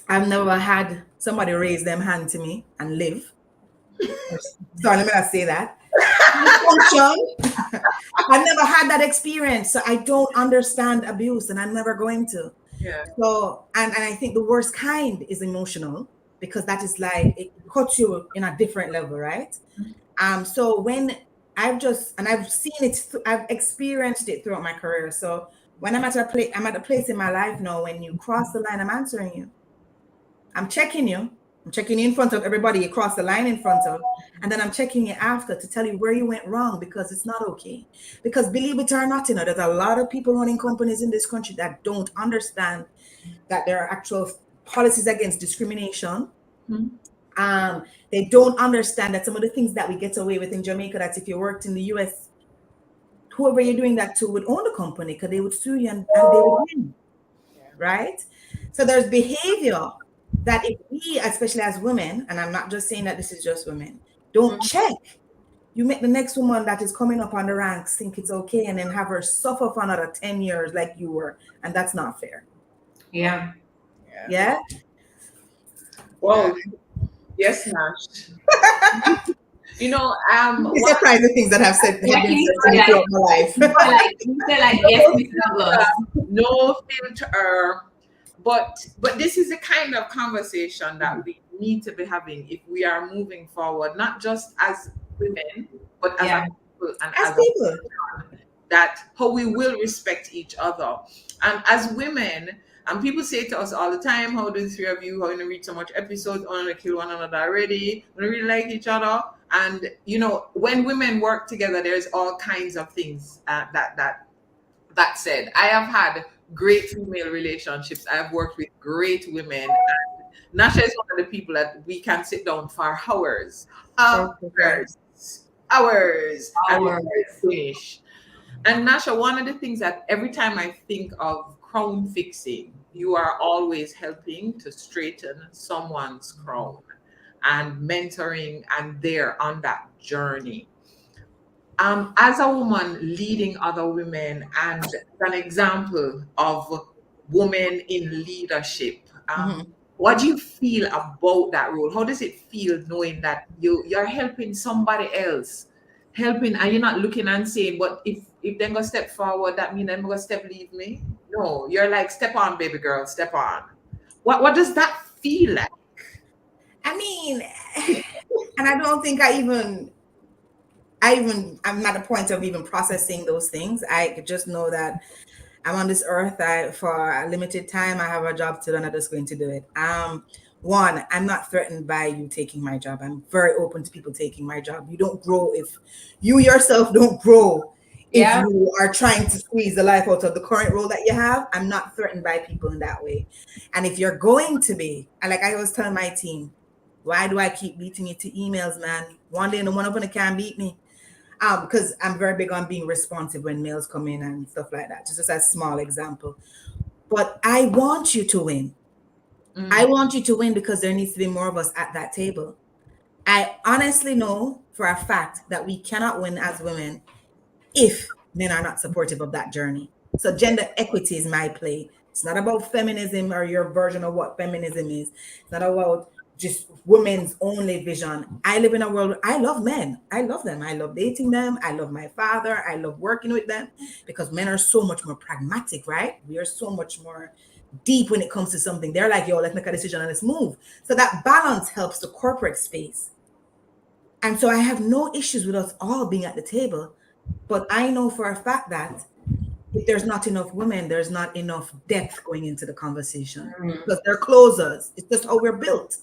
Speaker 4: I've never had somebody raise them hand to me and live. Sorry, let me not say that. Function. I've never had that experience, so I don't understand abuse, and I'm never going to.
Speaker 3: Yeah.
Speaker 4: So, and I think the worst kind is emotional because that is like it cuts you in a different level, right? So when I've seen it, I've experienced it throughout my career. So when I'm at a place in my life now. When you cross the line, I'm answering you. I'm checking you. I'm checking you in front of everybody you cross the line in front of. And then I'm checking you after to tell you where you went wrong because it's not okay. Because believe it or not, there's a lot of people running companies in this country that don't understand that there are actual policies against discrimination. They don't understand that some of the things that we get away with in Jamaica, that if you worked in the US, whoever you're doing that to would own the company because they would sue you and they would win, right? So there's behavior that if we, especially as women, and I'm not just saying that this is just women, don't check, you make the next woman that is coming up on the ranks think it's okay and then have her suffer for another 10 years like you were. And that's not fair.
Speaker 2: Yeah.
Speaker 4: Yeah.
Speaker 3: Well, yes, Nash.
Speaker 4: Be surprised the things that have been said to me throughout my life.
Speaker 2: You said like yes, Mr. Douglas.
Speaker 3: No filter. But this is the kind of conversation that we need to be having if we are moving forward, not just as women, but as a people and
Speaker 4: As
Speaker 3: as
Speaker 4: people.
Speaker 3: that how we will respect each other. And as women, and people say to us all the time, how do the three of you, how you read so much episodes, on to kill one another already, we really like each other. And when women work together, there's all kinds of things that said. I have had great female relationships. I've worked with great women. And Nasha is one of the people that we can sit down for hours, hours, and we finish. And Nasha, one of the things that every time I think of crown fixing, you are always helping to straighten someone's crown and mentoring, and they're on that journey. As a woman leading other women and an example of women in leadership, what do you feel about that role? How does it feel knowing that you're helping somebody else, helping, and you're not looking and saying, but if they're gonna step forward, that means they're gonna step leave me? No, you're like, step on, baby girl, step on. What does that feel like?
Speaker 4: I mean, and I don't think I'm at a point of even processing those things. I just know that I'm on this earth. For a limited time, I have a job to do, and I'm just going to do it. One, I'm not threatened by you taking my job. I'm very open to people taking my job. You don't grow if you yourself don't grow. If you are trying to squeeze the life out of the current role that you have, I'm not threatened by people in that way. And if you're going to be, and like I was telling my team, why do I keep beating you to emails, man? One day, no one of them can beat me. Because I'm very big on being responsive when mails come in and stuff like that. Just a small example. But I want you to win. I want you to win because there needs to be more of us at that table. I honestly know for a fact that we cannot win as women if men are not supportive of that journey. So gender equity is my play. It's not about feminism or your version of what feminism is. It's not about just women's only vision. I live in a world where I love men. I love them. I love dating them. I love my father. I love working with them because men are so much more pragmatic, right? We are so much more deep when it comes to something. They're like, yo, let's make a decision and let's move. So that balance helps the corporate space. And so I have no issues with us all being at the table. But I know for a fact that if there's not enough women, there's not enough depth going into the conversation because they're closers. It's just how we're built.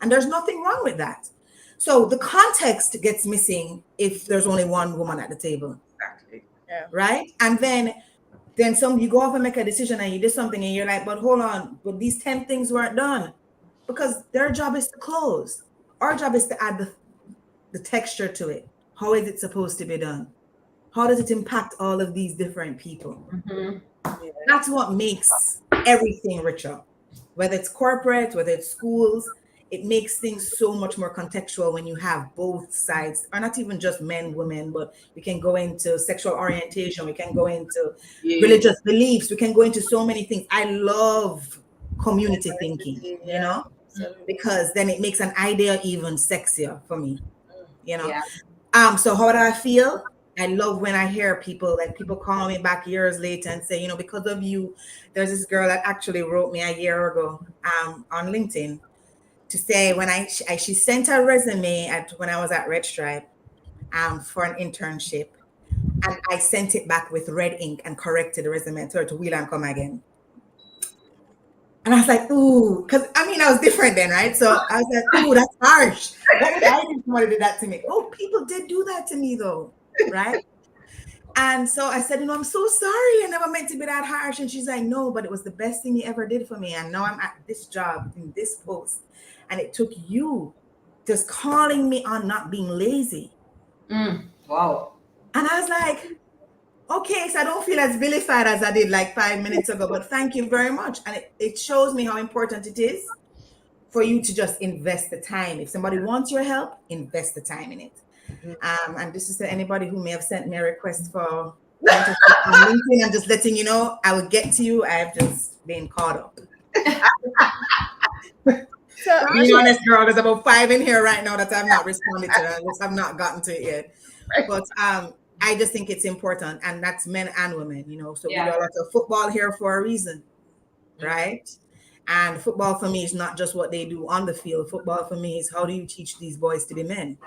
Speaker 4: And there's nothing wrong with that. So the context gets missing if there's only one woman at the table.
Speaker 3: Exactly.
Speaker 1: Yeah.
Speaker 4: Right? And then some you go off and make a decision and you do something and you're like, but hold on, but these 10 things weren't done. Because their job is to close. Our job is to add the texture to it. How is it supposed to be done? How does it impact all of these different people?
Speaker 2: Mm-hmm.
Speaker 1: Yeah.
Speaker 4: That's what makes everything richer. Whether it's corporate, whether it's schools, it makes things so much more contextual when you have both sides, or not even just men, women, but we can go into sexual orientation, we can go into
Speaker 3: Yeah.
Speaker 4: religious beliefs, we can go into so many things. I love community thinking,
Speaker 1: Yeah, absolutely.
Speaker 4: because then it makes an idea even sexier for me, you know.
Speaker 2: Yeah.
Speaker 4: So how do I feel? I love when I hear people call me back years later and say, because of you, there's this girl that actually wrote me a year ago on LinkedIn to say when she sent her resume when I was at Red Stripe for an internship, and I sent it back with red ink and corrected the resume and told her to wheel and come again. And I was like, ooh, because I was different then, right? So I was like, ooh, that's harsh. What would I do if somebody did that to me? Oh, people did do that to me though, right? And so I said, I'm so sorry. I never meant to be that harsh. And she's like, no, but it was the best thing you ever did for me. And now I'm at this job in this post. And it took you just calling me on not being lazy.
Speaker 2: Wow.
Speaker 4: And I was like, okay, so I don't feel as vilified as I did like 5 minutes ago, but thank you very much. And it shows me how important it is for you to just invest the time. If somebody wants your help, invest the time in it. And this is to anybody who may have sent me a request for mentorship on LinkedIn. I'm just letting you know, I will get to you. I've just been caught up.
Speaker 1: So
Speaker 4: Being honest, girl, there's about 5 in here right now that I've not responded to. I just have not gotten to it yet. But I just think it's important, and that's men and women, So we do a lot of football here for a reason, right? And football for me is not just what they do on the field. Football for me is how do you teach these boys to be men,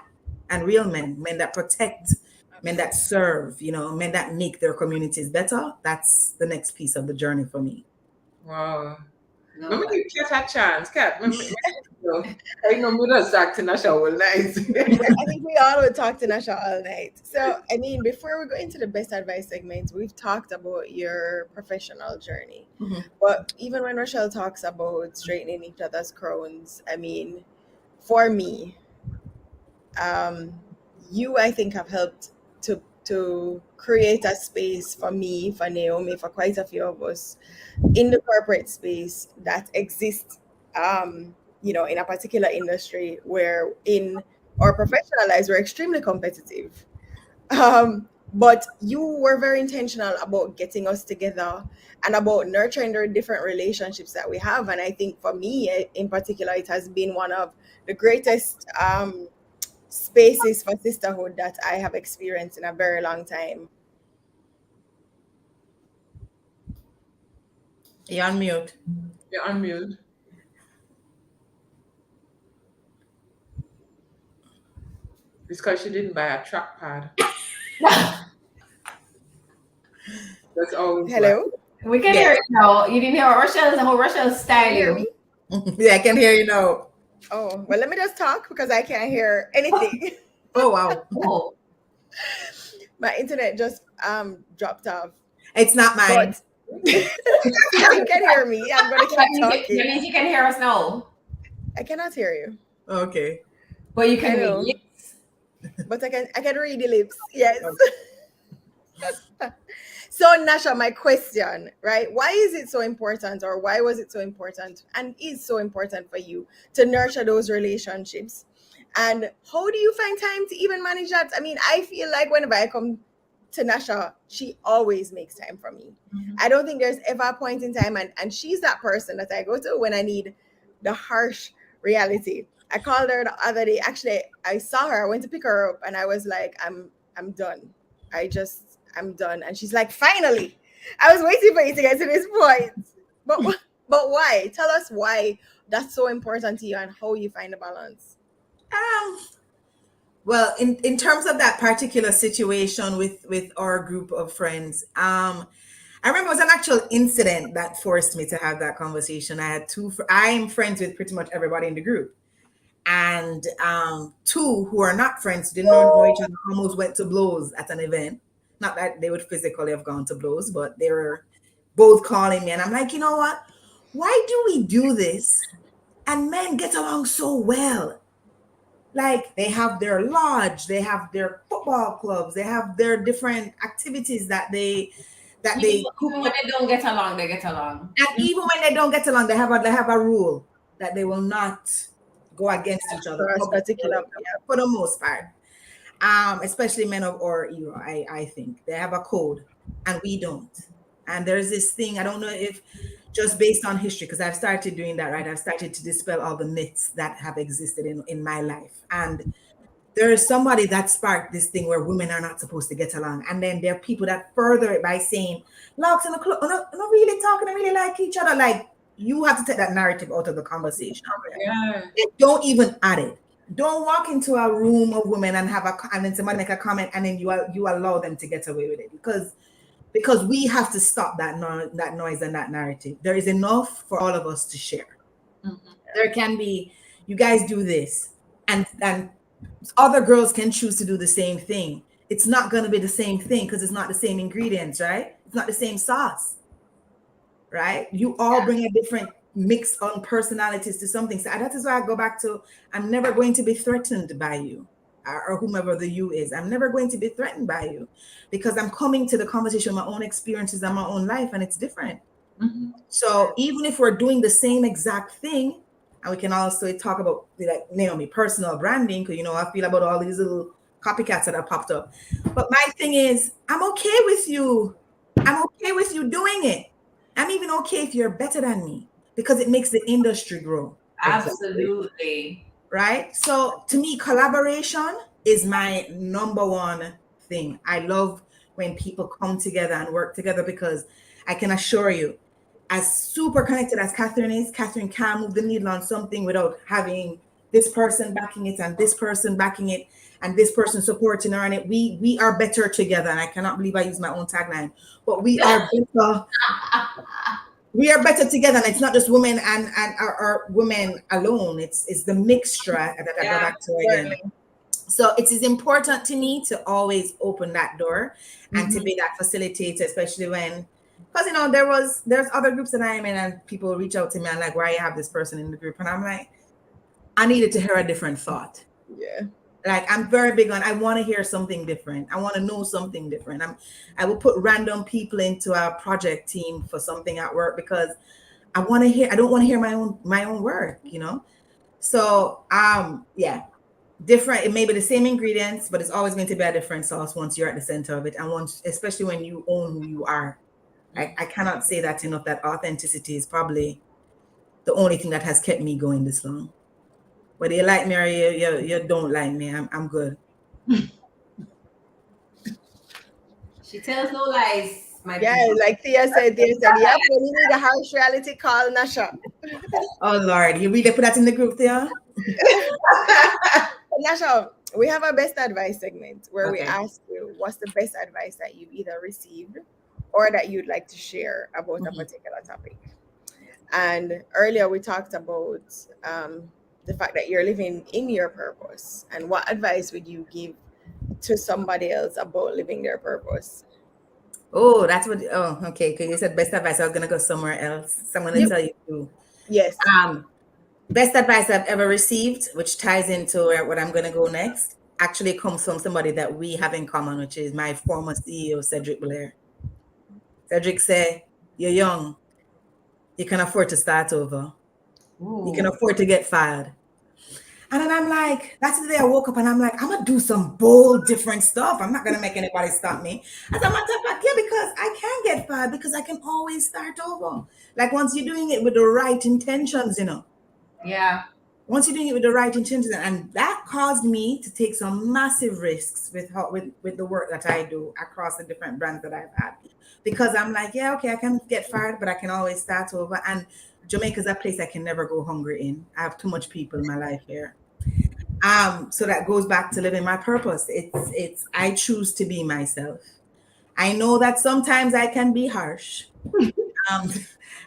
Speaker 4: and real men that protect, men that serve, men that make their communities better. That's the next piece of the journey for me.
Speaker 3: Wow.
Speaker 2: No,
Speaker 3: Let me give Kat a chance. Kat, I know me just talk to Nasha all night.
Speaker 1: I think we all would talk to Nasha all night. So, before we go into the best advice segment, we've talked about your professional journey.
Speaker 4: Mm-hmm.
Speaker 1: But even when Rochelle talks about straightening each other's crowns, for me, you, I think, have helped to create a space for me, for Naomi, for quite a few of us in the corporate space that exists, in a particular industry where in our professional lives we're extremely competitive. But you were very intentional about getting us together and about nurturing the different relationships that we have. And I think for me in particular, it has been one of the greatest spaces for sisterhood that I have experienced in a very long time.
Speaker 4: You're on mute.
Speaker 3: You're on mute. It's because she didn't buy a trackpad. That's always why.
Speaker 1: Hello?
Speaker 2: We can
Speaker 4: Yes.
Speaker 2: hear it now. You didn't hear Rochelle's how Rochelle's
Speaker 1: Can you hear
Speaker 2: styling.
Speaker 1: me?
Speaker 4: Yeah, I can hear you now.
Speaker 1: Oh, well, let me just talk because I can't hear anything.
Speaker 4: Oh, wow.
Speaker 2: Oh,
Speaker 1: My internet just dropped off.
Speaker 4: It's not mine.
Speaker 1: But since you can hear me, I'm going to
Speaker 2: that
Speaker 1: keep
Speaker 2: means, that
Speaker 1: talking.
Speaker 2: means you can hear us now.
Speaker 1: I cannot hear you.
Speaker 4: Okay.
Speaker 2: But you can
Speaker 1: I
Speaker 2: read
Speaker 1: know.
Speaker 2: lips.
Speaker 1: But I can read the lips. Yes. So Nasha, my question, right? Why is it so important, or why was it so important and is so important for you to nurture those relationships? And how do you find time to even manage that? I feel like whenever I come to Nasha, she always makes time for me.
Speaker 4: Mhm.
Speaker 1: I don't think there's ever a point in time, and she's that person that I go to when I need the harsh reality. I called her the other day. Actually, I saw her. I went to pick her up, and I was like, I'm done. I'm done. And she's like, finally, I was waiting for you to get to this point. But But why? Tell us why that's so important to you and how you find the balance.
Speaker 4: Um, well, in terms of that particular situation with our group of friends, I remember it was an actual incident that forced me to have that conversation. I had I'm friends with pretty much everybody in the group, and two who are not friends, didn't know each other, almost went to blows at an event. Not that they would physically have gone to blows, but they were both calling me, and I'm like, you know what? Why do we do this? And men get along so well. Like they have their lodge, they have their football clubs, they have their different activities that
Speaker 2: Even,
Speaker 4: they cook
Speaker 2: even when
Speaker 4: up.
Speaker 2: they don't get along, they get along.
Speaker 4: And even when they don't get along, they have a rule that they will not go against each other
Speaker 1: For us particular,
Speaker 4: publicly, for the most part. Especially men of our era, I think they have a code, and we don't. And there's this thing, I don't know if just based on history, because I've started doing that, right? I've started to dispel all the myths that have existed in my life. And there is somebody that sparked this thing where women are not supposed to get along. And then there are people that further it by saying, Locks and not really talking, they really like each other. Like, you have to take that narrative out of the conversation.
Speaker 3: Yeah.
Speaker 4: Like, don't even add it. Don't walk into a room of women and and then somebody make a comment and then you allow them to get away with it, because we have to stop that noise and that narrative. There is enough for all of us to share.
Speaker 3: Mhm.
Speaker 4: There can be, you guys do this, and other girls can choose to do the same thing. It's not going to be the same thing because it's not the same ingredients, right? It's not the same sauce, right? You all bring a different mix on personalities to something. So that is why I go back to, I'm never going to be threatened by you, or whomever the you is. I'm never going to be threatened by you because I'm coming to the conversation with my own experiences and my own life, and it's different.
Speaker 3: Mhm.
Speaker 4: So even if we're doing the same exact thing, and we can also talk about, like, Naomi, personal branding, because I feel about all these little copycats that have popped up. But my thing is, I'm okay with you. I'm okay with you doing it. I'm even okay if you're better than me because it makes the industry grow. Exactly.
Speaker 2: Absolutely.
Speaker 4: Right. So to me, collaboration is my number one thing. I love when people come together and work together because I can assure you, as super connected as Catherine is, Catherine can move the needle on something without having this person backing it and this person backing it and this person supporting her on it. We are better together. And I cannot believe I use my own tagline, but we are better together. And it's not just women and our women alone. It's the mixture that I go
Speaker 2: Yeah.
Speaker 4: back to again.
Speaker 1: certainly.
Speaker 4: So it is important to me to always open that door and to
Speaker 3: Mhm.
Speaker 4: be that facilitator, especially when, because there's other groups that I am in and people reach out to me and like, why you have this person in the group? And I'm like, I needed to hear a different thought.
Speaker 1: Yeah.
Speaker 4: Like, I'm very big on, I want to hear something different. I want to know something different. I will put random people into our project team for something at work because I don't want to hear my own work. So yeah, different. It may be the same ingredients, but it's always going to be a different sauce once you're at the center of it. And once, especially when you own who you are. I cannot say that enough, that authenticity is probably the only thing that has kept me going this long. Whether you like me or you don't like me, I'm good.
Speaker 2: She tells no lies, my
Speaker 1: Yeah,
Speaker 2: people.
Speaker 1: like Thea said, yep, when you need a harsh reality, call Nasha.
Speaker 4: Oh Lord, you really put that in the group there?
Speaker 1: Nasha, we have a best advice segment where we
Speaker 3: Okay.
Speaker 1: ask you what's the best advice that you've either received or that you'd like to share about a
Speaker 4: Mhm.
Speaker 1: particular topic. And earlier we talked about the fact that you're living in your purpose. And what advice would you give to somebody else about living their purpose?
Speaker 4: Oh, that's what. Oh, okay. Because you said best advice, I was gonna go somewhere else. So I'm gonna
Speaker 1: You
Speaker 4: tell you too.
Speaker 1: yes.
Speaker 4: Um, Best advice I've ever received, which ties into what I'm gonna go next, actually comes from somebody that we have in common, which is my former CEO, Cedric Blair. Cedric said, "You're young. You can afford to start over. You can
Speaker 2: Ooh.
Speaker 4: afford to get fired." And then I'm like, that's the day I woke up and I'm like, I'm gonna do some bold, different stuff. I'm not gonna make anybody stop me. As a matter of fact, yeah, because I can get fired because I can always start over. Like, once you're doing it with the right intentions.
Speaker 2: Yeah.
Speaker 4: Once you're doing it with the right intentions, and that caused me to take some massive risks with the work that I do across the different brands that I've had. Because I'm like, yeah, okay, I can get fired, but I can always start over. And Jamaica's a place I can never go hungry in. I have too much people in my life here. So that goes back to living my purpose. It's I choose to be myself. I know that sometimes I can be harsh. Um,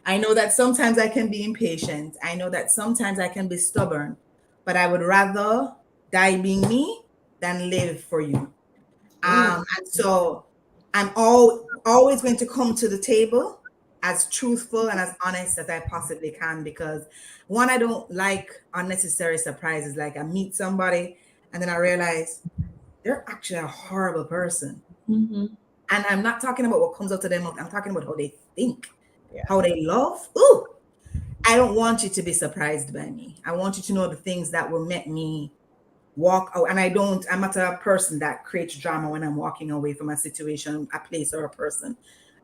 Speaker 4: I know that sometimes I can be impatient. I know that sometimes I can be stubborn, but I would rather die being me than live for you.
Speaker 2: Mm,
Speaker 4: And so I'm always going to come to the table as truthful and as honest as I possibly can because one, I don't like unnecessary surprises. Like I meet somebody and then I realize they're actually a horrible person.
Speaker 3: Mm-hmm.
Speaker 4: And I'm not talking about what comes out of their mouth. I'm talking about how they think,
Speaker 1: Yeah.
Speaker 4: how they love. Ooh, I don't want you to be surprised by me. I want you to know the things that will make me walk out. And I'm not a person that creates drama when I'm walking away from a situation, a place, or a person.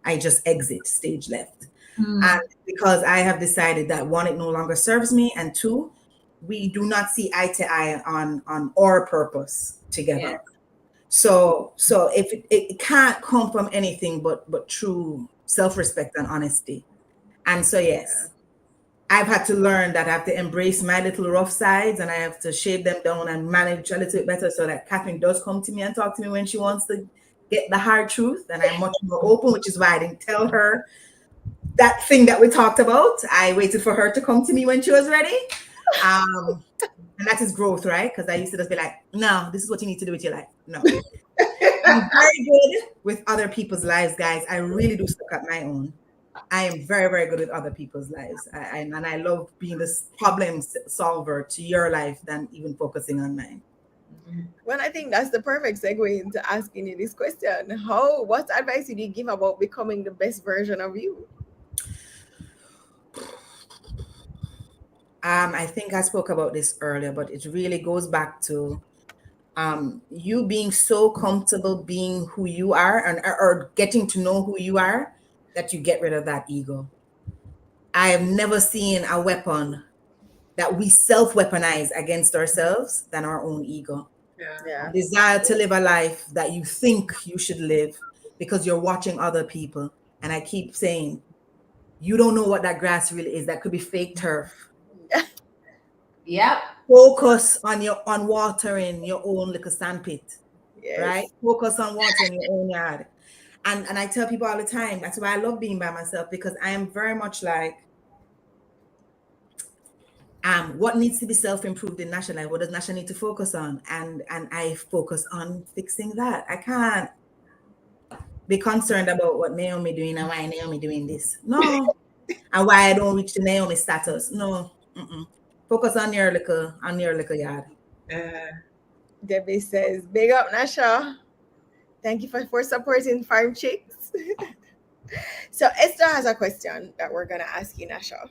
Speaker 4: I just exit stage left. And because I have decided that one, it no longer serves me, and two, we do not see eye to eye on our purpose
Speaker 2: yeah.
Speaker 4: together. So if it can't come from anything but true self-respect and honesty. And so yes, I've had to learn that I have to embrace my little rough sides and I have to shave them down and manage a little bit better so that Catherine does come to me and talk to me when she wants to get the hard truth. And I'm much more open, which is why I didn't tell her that thing that we talked about. I waited for her to come to me when she was ready. Um, and that is growth, right? Because I used to just be like, no, this is what you need to do with your life. No. I'm very good with other people's lives, guys. I really do suck at my own. I am very, very good with other people's lives. And I love being this problem solver to your life than even focusing on mine.
Speaker 1: Well, I think that's the perfect segue into asking you this question. What advice did you give about becoming the best version of you?
Speaker 4: I think I spoke about this earlier, but it really goes back to you being so comfortable being who you are and or getting to know who you are that you get rid of that ego. I have never seen a weapon that we self weaponize against ourselves than our own ego.
Speaker 3: Yeah.
Speaker 1: Yeah.
Speaker 4: Desire to live a life that you think you should live because you're watching other people. And I keep saying, you don't know what that grass really is. That could be fake turf.
Speaker 2: Yep.
Speaker 4: Focus on watering your own little sandpit, right?
Speaker 1: Yes.
Speaker 4: Focus on watering your own yard. And I tell people all the time, that's why I love being by myself because I am very much like what needs to be self-improved in Nasha life? What does Nasha need to focus on? And I focus on fixing that. I can't be concerned about what Naomi doing and why Naomi doing this. No. And why I don't reach the Naomi status. No. Mm-mm. Focus on your little yard.
Speaker 3: Uh,
Speaker 1: Debbie says, big up, Nasha. Thank you for supporting Farm Chicks. So Esther has a question that we're gonna ask you, Nasha.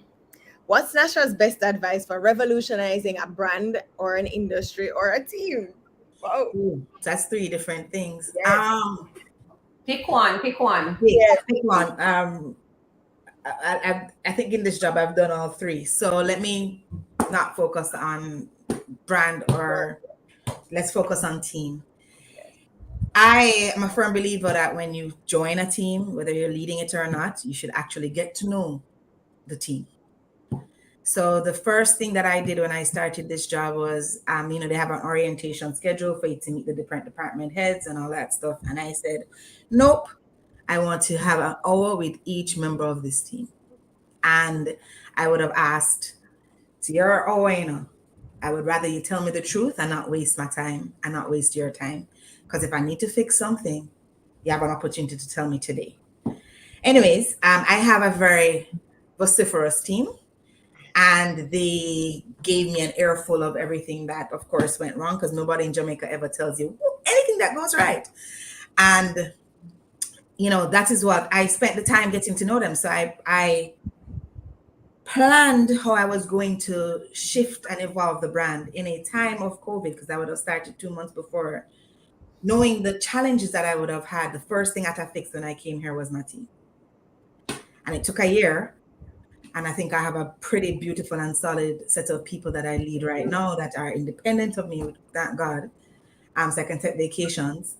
Speaker 1: What's Nasha's best advice for revolutionizing a brand or an industry or a team? Wow.
Speaker 4: Ooh, that's three different things.
Speaker 1: Yes.
Speaker 2: Pick one. Pick one.
Speaker 4: Wait,
Speaker 1: Yes.
Speaker 4: pick one. I think in this job I've done all three. So let me not focus on brand or let's focus on team. I am a firm believer that when you join a team, whether you're leading it or not, you should actually get to know the team. So the first thing that I did when I started this job was, they have an orientation schedule for you to meet the different department heads and all that stuff. And I said, nope, I want to have an hour with each member of this team. And I would have asked, to your hour, I would rather you tell me the truth and not waste my time and not waste your time. Because if I need to fix something, you have an opportunity to tell me today. Anyways, I have a very vociferous team and they gave me an earful of everything that of course went wrong because nobody in Jamaica ever tells you anything that goes right. And that is what I spent the time getting to know them. So I planned how I was going to shift and evolve the brand in a time of COVID because I would have started 2 months before, knowing the challenges that I would have had. The first thing I had to fix when I came here was my team. And it took a year. And I think I have a pretty beautiful and solid set of people that I lead right now that are independent of me, thank God. So I can take vacations.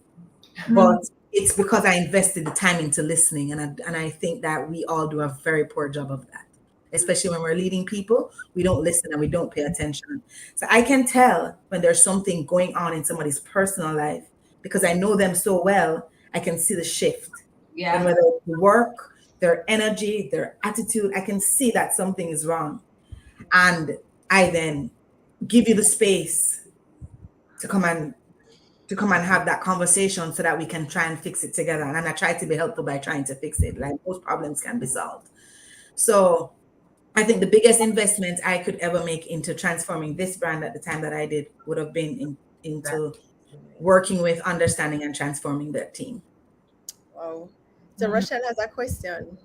Speaker 4: But it's because I invested the time into listening. And I think that we all do a very poor job of that. especially when we're leading people. We don't listen and we don't pay attention. So I can tell when there's something going on in somebody's personal life because I know them so well. I can see the shift. And
Speaker 2: Yeah.
Speaker 4: whether it's work, their energy, their attitude, I can see that something is wrong. And I then give you the space to come and have that conversation so that we can try and fix it together. And I try to be helpful by trying to fix it. Like most problems can be solved. So I think the biggest investment I could ever make into transforming this brand at the time that I did would have been into
Speaker 3: That's
Speaker 4: working with, understanding, and transforming that team.
Speaker 1: Wow. So
Speaker 4: Mhm.
Speaker 1: Rochelle has a question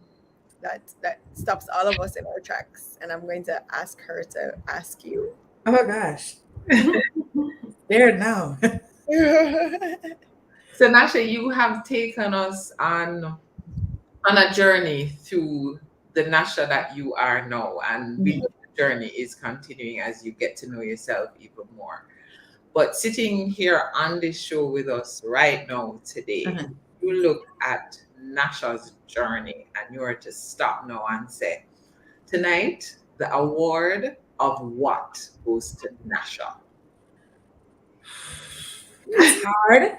Speaker 1: that stops all of us in our tracks, and I'm going to ask her to ask you.
Speaker 4: Oh gosh, there now.
Speaker 3: so Nasha, you have taken us on a journey through the Nasha that you are now, and believe
Speaker 4: Mhm.
Speaker 3: the journey is continuing as you get to know yourself even more. But sitting here on this show with us right now today,
Speaker 4: Mhm.
Speaker 3: you look at Nasha's journey and you are to stop now and say, tonight, the award of what goes to Nasha?
Speaker 4: That's hard.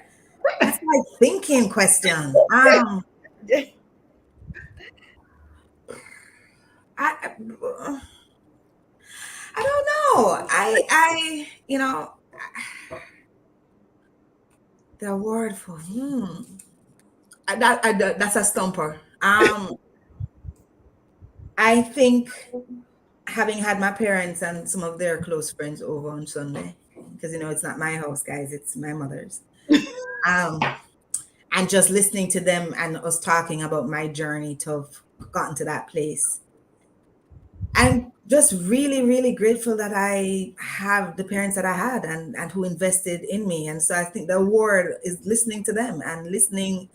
Speaker 4: That's my thinking question. I I don't know. The word for that's a stumper. I think having had my parents and some of their close friends over on Sunday, because it's not my house, guys, it's my mother's. Um, and just listening to them and us talking about my journey to have gotten to that place. I'm just really, really grateful that I have the parents that I had and who invested in me. And so I think the award is listening to them and listening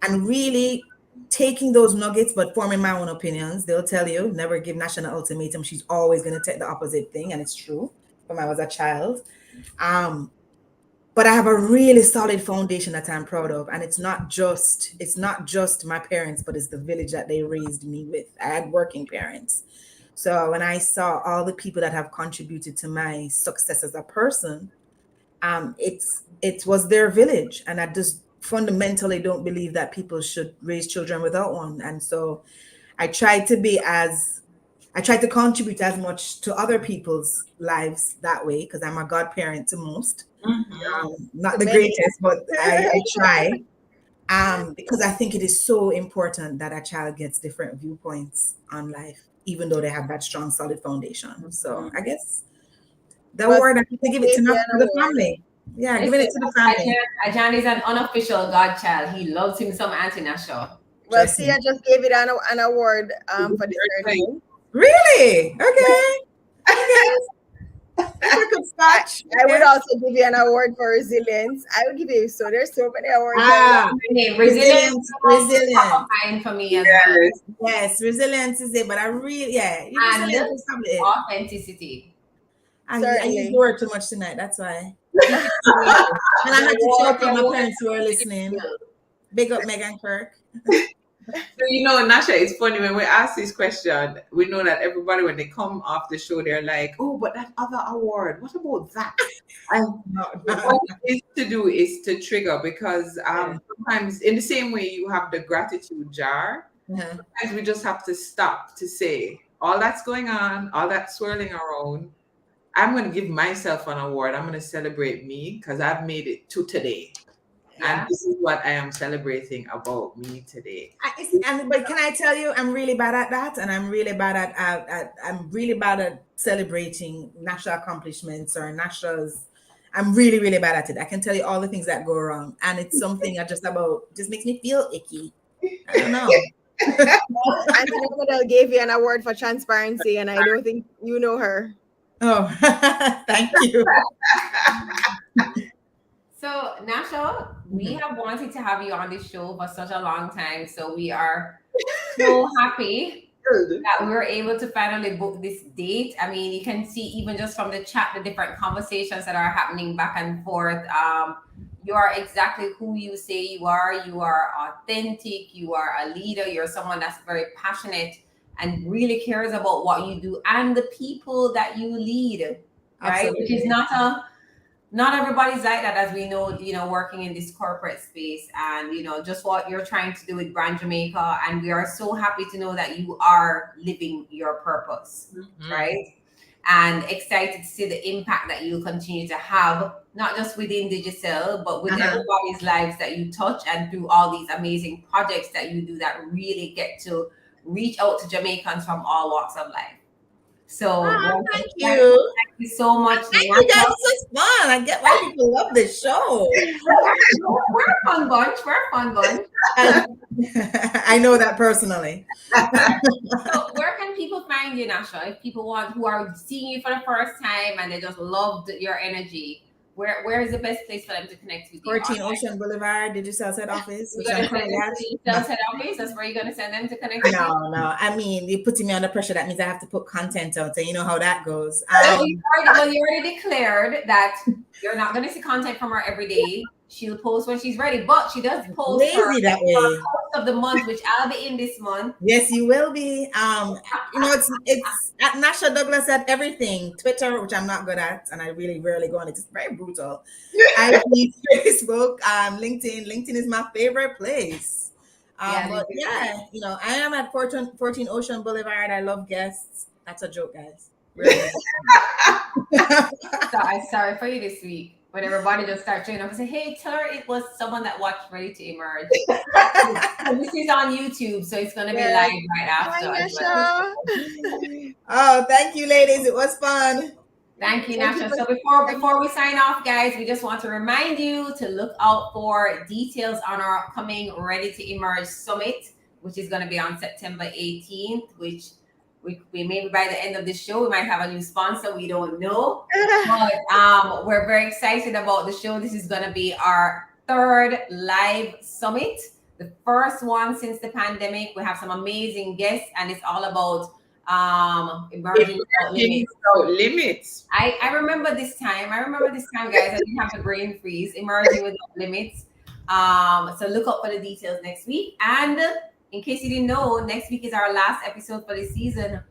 Speaker 4: and really taking those nuggets, but forming my own opinions. They'll tell you, never give National ultimatum. She's always going to take the opposite thing. And it's true from I was a child. Um, but I have a really solid foundation that I'm proud of. And it's not just my parents, but it's the village that they raised me with. I had working parents. So when I saw all the people that have contributed to my success as a person, it was their village, and I just fundamentally don't believe that people should raise children without one. And so I try to be as I try to contribute as much to other people's lives that way because I'm a godparent to most.
Speaker 3: Mhm.
Speaker 4: Not
Speaker 1: To
Speaker 4: the
Speaker 1: many.
Speaker 4: greatest, but I try. Because I think it is so important that a child gets different viewpoints on life, even though they have that strong, solid foundation. So I guess the
Speaker 1: Well,
Speaker 4: award I
Speaker 1: Sia
Speaker 4: have to give it
Speaker 1: gave
Speaker 4: to
Speaker 1: you
Speaker 4: not
Speaker 1: an
Speaker 4: to the
Speaker 1: award.
Speaker 4: family. Yeah, giving
Speaker 2: Listen,
Speaker 4: it to the family.
Speaker 2: Ajan is an unofficial godchild. He loves him some Auntie Nasha.
Speaker 1: Well,
Speaker 4: Trust me.
Speaker 1: Sia just gave it an award for the
Speaker 3: Very
Speaker 1: third
Speaker 3: nice.
Speaker 1: month.
Speaker 4: Really? Okay. Okay. If I could
Speaker 1: I,
Speaker 4: scotch.
Speaker 1: I would
Speaker 4: Okay.
Speaker 1: also give you an award for resilience. I would give you so there's so many awards I would.
Speaker 4: Ah,
Speaker 2: Resilience
Speaker 4: resilience,
Speaker 2: is also top of
Speaker 4: resilience.
Speaker 2: mind for me as well.
Speaker 3: Yes.
Speaker 4: Yes, resilience is it, but I really, yeah,
Speaker 2: And
Speaker 4: resilience is probably it.
Speaker 2: authenticity.
Speaker 4: I use the
Speaker 1: Certainly.
Speaker 4: word too much tonight. That's why.
Speaker 2: Integration.
Speaker 4: And I
Speaker 2: Your
Speaker 4: had to
Speaker 2: word,
Speaker 4: shout out
Speaker 2: your
Speaker 4: my
Speaker 2: word
Speaker 4: parents who are
Speaker 2: is
Speaker 4: listening.
Speaker 2: skill.
Speaker 4: Big up Megan Kirk.
Speaker 3: So Nasha, it's funny when we ask this question, we know that everybody when they come off the show, they're like, "Oh, but that other award, what about that?" And
Speaker 4: No,
Speaker 3: what it is to do is to trigger because
Speaker 4: yeah.
Speaker 3: sometimes in the same way you have the gratitude jar,
Speaker 4: Uh-huh.
Speaker 3: sometimes we just have to stop to say all that's going on, all that swirling around. I'm going to give myself an award. I'm going to celebrate me because I've made it to today. And
Speaker 2: Yeah.
Speaker 3: this is what I am celebrating about me today.
Speaker 4: But can I tell you, I'm really bad at that, and I'm really bad I'm really bad at celebrating national accomplishments or nationals. I'm really, really bad at it. I can tell you all the things that go wrong, and it's something I just makes me feel icky. I don't know.
Speaker 1: Well, Anthony Model gave you an award for transparency, and I don't think you know her.
Speaker 4: Oh, thank you.
Speaker 2: So, Nasha, we have wanted to have you on this show for such a long time. So, we are so happy
Speaker 3: Good.
Speaker 2: that we were able to finally book this date. I mean, you can see even just from the chat, the different conversations that are happening back and forth. You are exactly who you say you are. You are authentic. You are a leader. You're someone that's very passionate and really cares about what you do and the people that you lead, right? Which is
Speaker 4: Absolutely.
Speaker 2: not everybody's like that, as we know, working in this corporate space, and just what you're trying to do with Brand Jamaica. And we are so happy to know that you are living your purpose, right? And excited to see the impact that you continue to have, not just within Digicel, but with everybody's lives that you touch, and through all these amazing projects that you do that really get to reach out to Jamaicans from all walks of life. So,
Speaker 4: Thank
Speaker 2: thank
Speaker 4: you.
Speaker 2: you so much,
Speaker 4: Thank you guys.
Speaker 2: Nasha.
Speaker 4: This is fun. I get why people love this show.
Speaker 2: We're a fun bunch. We're a fun bunch.
Speaker 4: I know that personally.
Speaker 2: So where can people find you, Nasha? If people who are seeing you for the first time and they just loved your energy, where is the best place for them to connect with you?
Speaker 4: 14 Ocean Boulevard, Digicel head office, which
Speaker 2: You're
Speaker 4: I'm
Speaker 2: gonna send
Speaker 4: currently
Speaker 2: them
Speaker 4: at.
Speaker 2: to the sales head office. That's where you're gonna send them to connect with you.
Speaker 4: No. I mean, you're putting me under pressure. That means I have to put content out, and you know how that goes.
Speaker 2: Well, you already declared that you're not gonna see content from her every day. She'll post when she's ready, but she does post her
Speaker 4: Lazy that way.
Speaker 2: post of the month, which I'll be in this month.
Speaker 4: Yes, you will be. It's at Nasha Douglas at everything. Twitter, which I'm not good at, and I really rarely go on it. It's very brutal. IG, Facebook, LinkedIn. LinkedIn is my favorite place. But yeah, I am at 14 Ocean Boulevard. I love guests. That's a joke, guys. Really.
Speaker 2: So I'm sorry for you this week. When everybody just starts showing up and say, "Hey, tell her it was someone that watched Ready to Emerge." So this is on YouTube, so it's gonna be live right after.
Speaker 1: Hi, Nasha.
Speaker 4: Oh, thank you, ladies. It was fun.
Speaker 2: Thank you, Nasha. So before we sign off, guys, we just want to remind you to look out for details on our upcoming Ready to Emerge Summit, which is going to be on September 18th, which we maybe by the end of the show, we might have a new sponsor. We don't know. But we're very excited about the show. This is going to be our third live summit, the first one since the pandemic. We have some amazing guests, and it's all about emerging without
Speaker 3: limits.
Speaker 2: I remember this time. Guys. I didn't have the brain freeze. Emerging without limits. So look up for the details next week. And in case you didn't know, next week is our last episode for the season.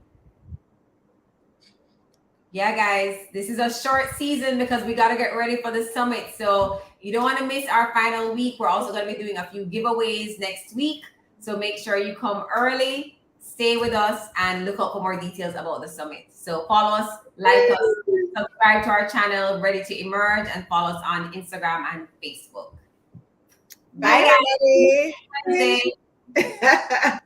Speaker 2: Yeah, guys, this is a short season because we got to get ready for the summit. So you don't want to miss our final week. We're also going to be doing a few giveaways next week. So make sure you come early. Stay with us and look out for more details about the summit. So follow us, like us, subscribe to our channel, Ready to Emerge, and follow us on Instagram and Facebook. Bye, guys.
Speaker 1: Bye.